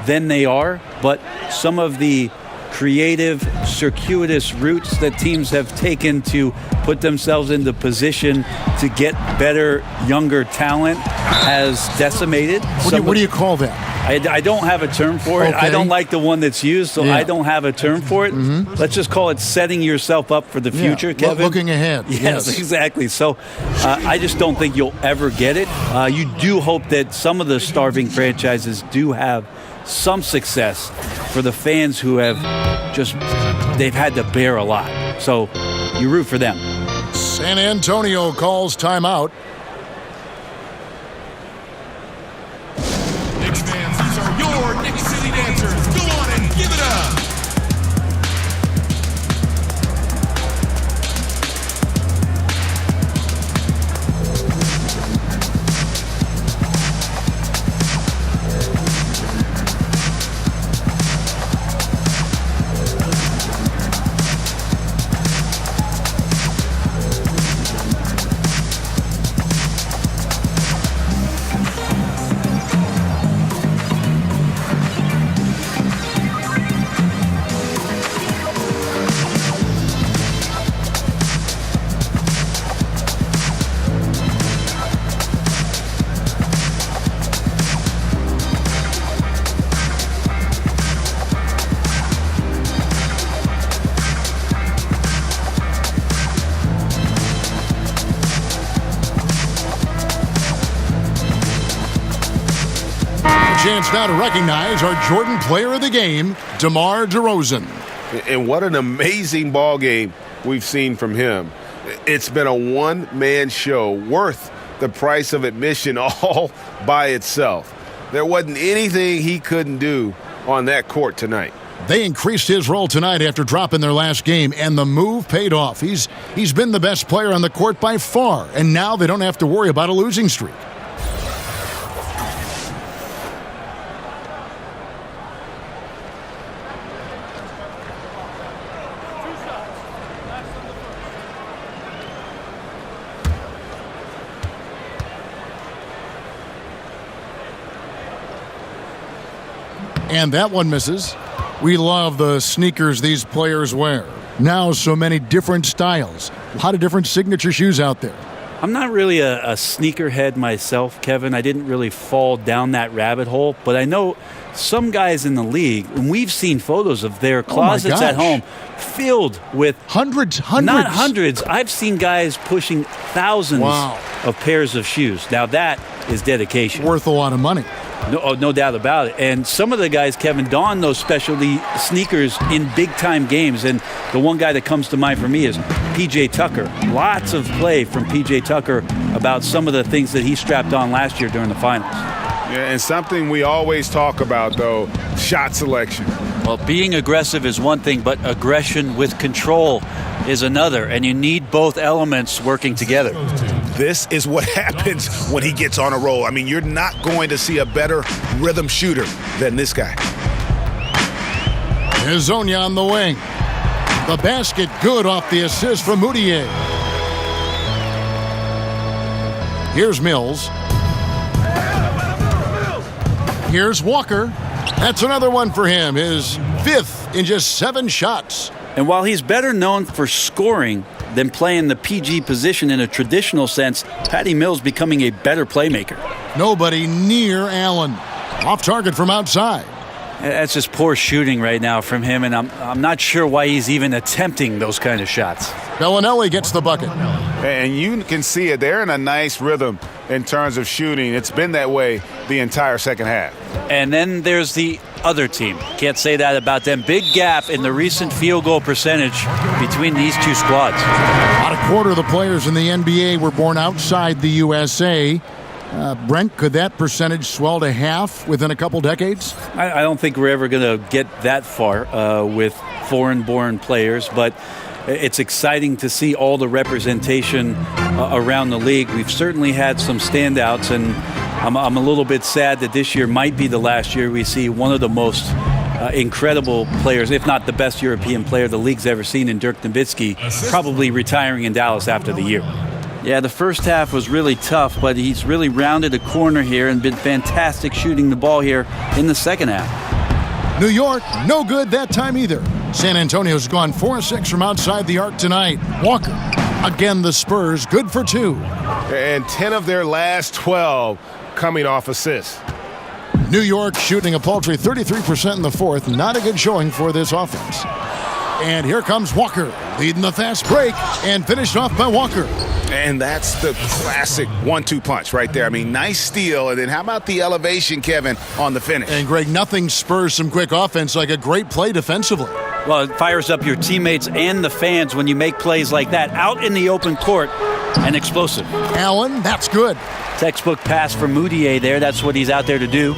Speaker 8: than they are, but some of the creative, circuitous routes that teams have taken to put themselves into position to get better, younger talent has decimated.
Speaker 6: What do you call that?
Speaker 8: I don't have a term for it.
Speaker 6: Okay.
Speaker 8: I don't like the one that's used, so
Speaker 6: Yeah.
Speaker 8: I don't have a term for it. Let's just call it setting yourself up for the future, Kevin.
Speaker 6: Looking ahead.
Speaker 8: Yes, exactly. So I just don't think you'll ever get it. You do hope that some of the starving franchises do have some success for the fans who have they've had to bear a lot. So you root for them.
Speaker 6: San Antonio calls timeout.
Speaker 16: Knicks fans, these are your Knicks City dancers. Go on and give it up.
Speaker 6: Chance now to recognize our Jordan player of the game, DeMar DeRozan.
Speaker 10: And what an amazing ball game we've seen from him. It's been a one-man show worth the price of admission all by itself. There wasn't anything he couldn't do on that court tonight.
Speaker 6: They increased his role tonight after dropping their last game, and the move paid off. He's been the best player on the court by far, and now they don't have to worry about a losing streak. And that one misses. We love the sneakers these players wear. Now so many different styles. A lot of different signature shoes out there.
Speaker 8: I'm not really a sneakerhead myself, Kevin. I didn't really fall down that rabbit hole, but I know some guys in the league, and we've seen photos of their closets at home filled with
Speaker 6: hundreds.
Speaker 8: Not hundreds. I've seen guys pushing thousands of pairs of shoes. Now that is dedication.
Speaker 6: Worth a lot of money.
Speaker 8: No doubt about it. And some of the guys, Kevin, don those specialty sneakers in big-time games. And the one guy that comes to mind for me is P.J. Tucker. Lots of play from P.J. Tucker about some of the things that he strapped on last year during the finals.
Speaker 10: Yeah, and something we always talk about, though, shot selection.
Speaker 8: Well, being aggressive is one thing, but aggression with control is another. And you need both elements working together.
Speaker 7: This is what happens when he gets on a roll. I mean, you're not going to see a better rhythm shooter than this guy.
Speaker 6: Hezonja on the wing. The basket good off the assist from Moutier. Here's Mills. Here's Walker. That's another one for him. His fifth in just 7 shots.
Speaker 8: And while he's better known for scoring than playing the PG position in a traditional sense, Patty Mills becoming a better playmaker.
Speaker 6: Nobody near Allen. Off target from outside.
Speaker 8: That's just poor shooting right now from him, and I'm not sure why he's even attempting those kind of shots.
Speaker 6: Bellinelli gets the bucket.
Speaker 10: And you can see it. They're in a nice rhythm in terms of shooting. It's been that way the entire second half.
Speaker 8: And then there's the other team. Can't say that about them. Big gap in the recent field goal percentage between these two squads.
Speaker 6: About a quarter of the players in the NBA were born outside the USA. Brent, could that percentage swell to half within a couple decades?
Speaker 8: I don't think we're ever going to get that far with foreign-born players, but it's exciting to see all the representation around the league. We've certainly had some standouts, and I'm a little bit sad that this year might be the last year we see one of the most incredible players, if not the best European player the league's ever seen in Dirk Nowitzki, probably retiring in Dallas after the year. Yeah, the first half was really tough, but he's really rounded a corner here and been fantastic shooting the ball here in the second half.
Speaker 6: New York, no good that time either. San Antonio's gone 4-6 from outside the arc tonight. Walker, again the Spurs, good for 2.
Speaker 10: And 10 of their last 12 coming off assists.
Speaker 6: New York shooting a paltry 33% in the fourth. Not a good showing for this offense. And here comes Walker, leading the fast break, and finished off by Walker.
Speaker 7: And that's the classic 1-2 punch right there. I mean, nice steal. And then how about the elevation, Kevin, on the finish?
Speaker 6: And, Greg, nothing spurs some quick offense like a great play defensively.
Speaker 8: Well, it fires up your teammates and the fans when you make plays like that out in the open court and explosive.
Speaker 6: Allen, that's good.
Speaker 8: Textbook pass for Moutier there. That's what he's out there to do.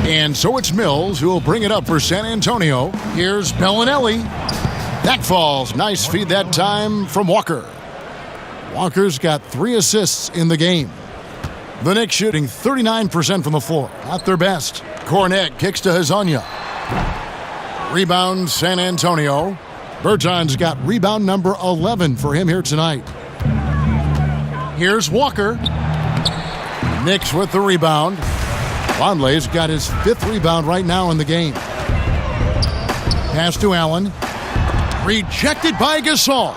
Speaker 6: And so it's Mills who will bring it up for San Antonio. Here's Bellinelli. That falls. Nice feed that time from Walker. Walker's got 3 assists in the game. The Knicks shooting 39% from the floor. Not their best. Cornet kicks to Hezonja. Rebound San Antonio. Berton's got rebound number 11 for him here tonight. Here's Walker. Knicks with the rebound. Vonleh's got his 5th rebound right now in the game. Pass to Allen. Rejected by Gasol.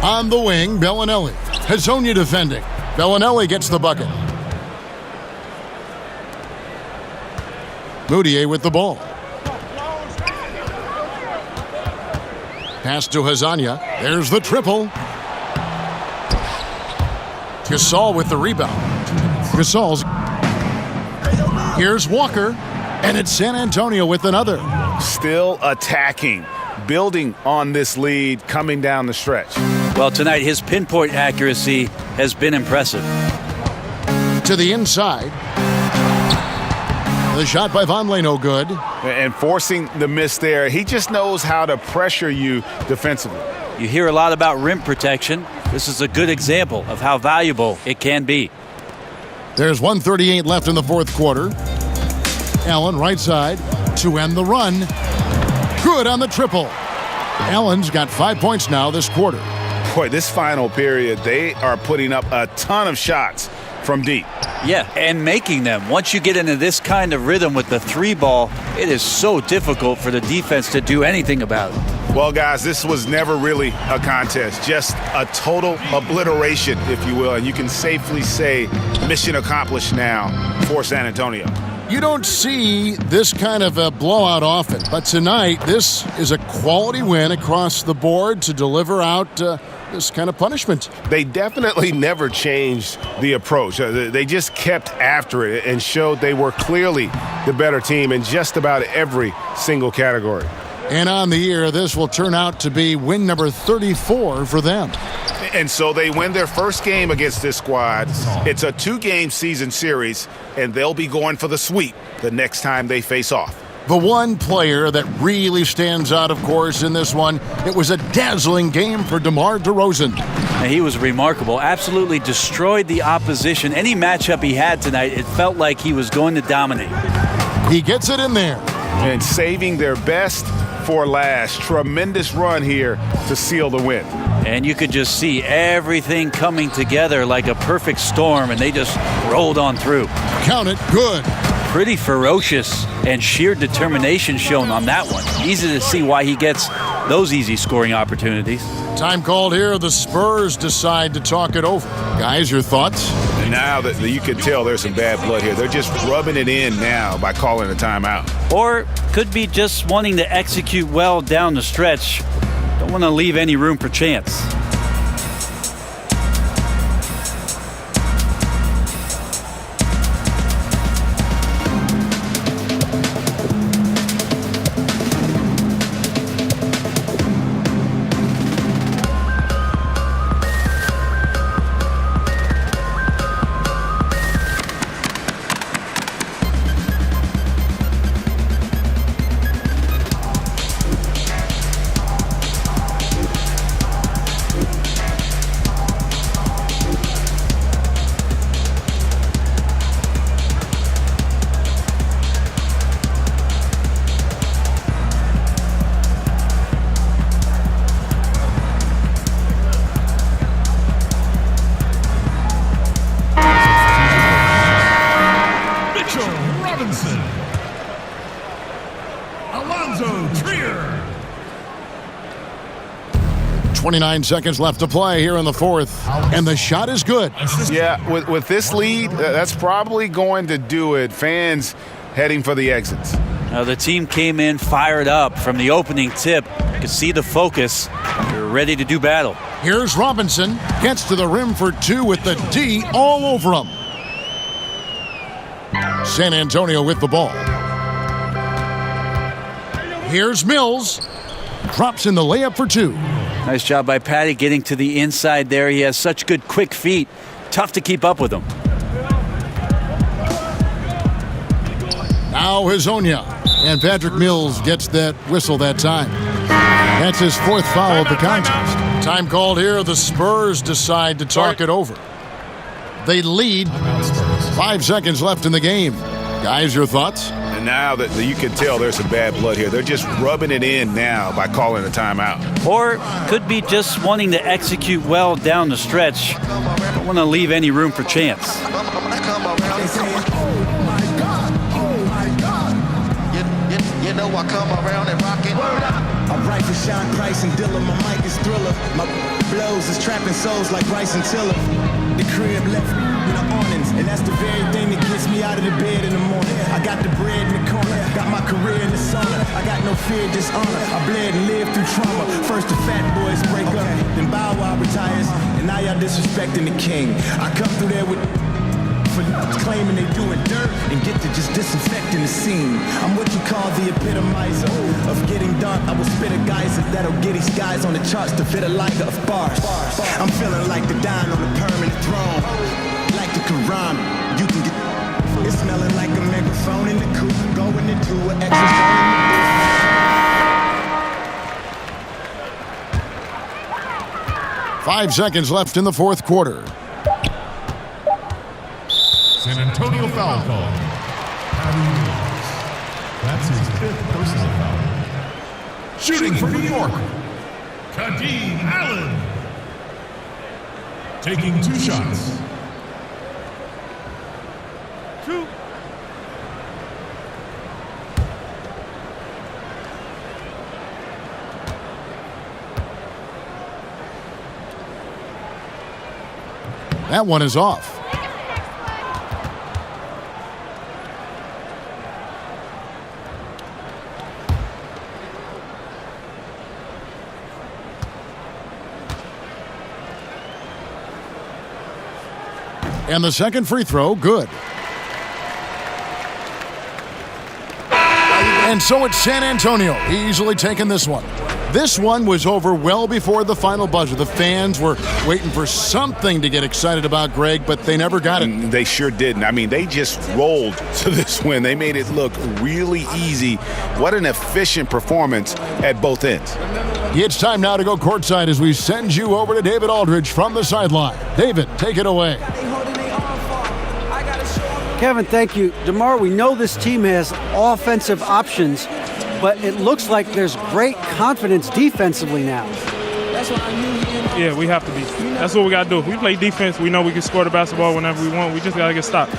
Speaker 6: On the wing, Bellinelli. Hezonja defending. Bellinelli gets the bucket. Moutier with the ball. Pass to Hezonja. There's the triple. Gasol with the rebound. Gasol's. Here's Walker. And it's San Antonio with another.
Speaker 7: Still attacking, building on this lead, coming down the stretch.
Speaker 8: Well, tonight his pinpoint accuracy has been impressive.
Speaker 6: To the inside. The shot by Vonleh no good.
Speaker 7: And forcing the miss there. He just knows how to pressure you defensively.
Speaker 8: You hear a lot about rim protection. This is a good example of how valuable it can be.
Speaker 6: There's 1:38 left in the fourth quarter. Allen right side to end the run. Good on the triple. Allen's got 5 points now this quarter.
Speaker 7: Boy, this final period, they are putting up a ton of shots from deep.
Speaker 8: Yeah, and making them. Once you get into this kind of rhythm with the 3 ball, it is so difficult for the defense to do anything about it.
Speaker 7: Well, guys, this was never really a contest, just a total obliteration, if you will, and you can safely say mission accomplished now for San Antonio.
Speaker 6: You don't see this kind of a blowout often, but tonight this is a quality win across the board to deliver out this kind of punishment.
Speaker 7: They definitely never changed the approach. They just kept after it and showed they were clearly the better team in just about every single category.
Speaker 6: And on the year, this will turn out to be win number 34 for them.
Speaker 7: And so they win their first game against this squad. It's a 2-game season series, and they'll be going for the sweep the next time they face off.
Speaker 6: The one player that really stands out, of course, in this one, it was a dazzling game for DeMar Derozan.
Speaker 8: And he was remarkable. Absolutely destroyed the opposition. Any matchup he had tonight, it felt like he was going to dominate.
Speaker 6: He gets it in there.
Speaker 7: And saving their best for last. Tremendous run here to seal the win.
Speaker 8: And you could just see everything coming together like a perfect storm, and they just rolled on through.
Speaker 6: Count it, good.
Speaker 8: Pretty ferocious and sheer determination shown on that one. Easy to see why he gets those easy scoring opportunities.
Speaker 6: Time called here. The Spurs decide to talk it over. Guys, your thoughts?
Speaker 7: And now that you can tell there's some bad blood here. They're just rubbing it in now by calling a timeout.
Speaker 8: Or could be just wanting to execute well down the stretch. Don't want to leave any room for chance.
Speaker 6: 29 seconds left to play here in the fourth, and the shot is good.
Speaker 7: Yeah, with this lead, that's probably going to do it. Fans heading for the exits.
Speaker 8: Now the team came in fired up from the opening tip. You can see the focus. They're ready to do battle.
Speaker 6: Here's Robinson. Gets to the rim for two with the D all over him. San Antonio with the ball. Here's Mills. Drops in the layup for two.
Speaker 8: Nice job by Patty getting to the inside there. He has such good quick feet. Tough to keep up with him.
Speaker 6: Now Hezonja. And Patrick Mills gets that whistle that time. That's his fourth foul of the contest. Time called here. The Spurs decide to talk it over. They lead. 5 seconds left in the game. Guys, your thoughts?
Speaker 7: And now that you can tell there's some bad blood here. They're just rubbing it in now by calling a timeout.
Speaker 8: Or could be just wanting to execute well down the stretch. Don't want to leave any room for chance.
Speaker 13: You know I come around and rock it. I write for Sean Price and Dilla. My mic is Thriller. My blows is trapping souls like Bryce and Tiller. The crib left with the awnings, and that's the very thing that gets me out of the bed in the morning. I got the bread in the corner, got my career in the sauna. I got no fear, just honor. I bled and lived through trauma. First the fat boys break up, then Bow Wow retires, and now y'all disrespecting the king. I come through there with for claiming they doing dirt and get to just disinfecting the scene. I'm what you call the epitomizer of getting dark. I will spit a geyser that'll get these guys on the charts to fit a liger of bars. I'm feeling like the Don on the permanent throne, like the Quran. You can get it's smelling like a microphone in the coupe, going into an extra phone.
Speaker 6: 5 seconds left in the fourth quarter.
Speaker 16: San Antonio foul call. That's his 5th personal foul. Shooting for New York, Kadeem Allen. Taking 2 shots.
Speaker 6: That one is off. And the second free throw, good. And so it's San Antonio, easily taking this one. This one was over well before the final buzzer. The fans were waiting for something to get excited about, Greg, but they never got it.
Speaker 7: They sure didn't. I mean, they just rolled to this win. They made it look really easy. What an efficient performance at both ends.
Speaker 6: It's time now to go courtside as we send you over to David Aldridge from the sideline. David, take it away.
Speaker 9: Kevin, thank you. DeMar, we know this team has offensive options, but it looks like there's great confidence defensively now.
Speaker 14: Yeah, we have to be. That's what we got to do. If we play defense, we know we can score the basketball whenever we want. We just got to get stopped.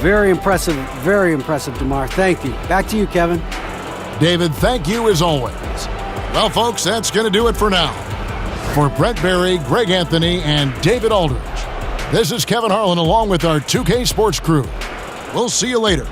Speaker 9: Very impressive, DeMar. Thank you. Back to you, Kevin.
Speaker 6: David, thank you as always. Well, folks, that's going to do it for now. For Brett Berry, Greg Anthony, and David Aldridge, this is Kevin Harlan along with our 2K Sports crew. We'll see you later.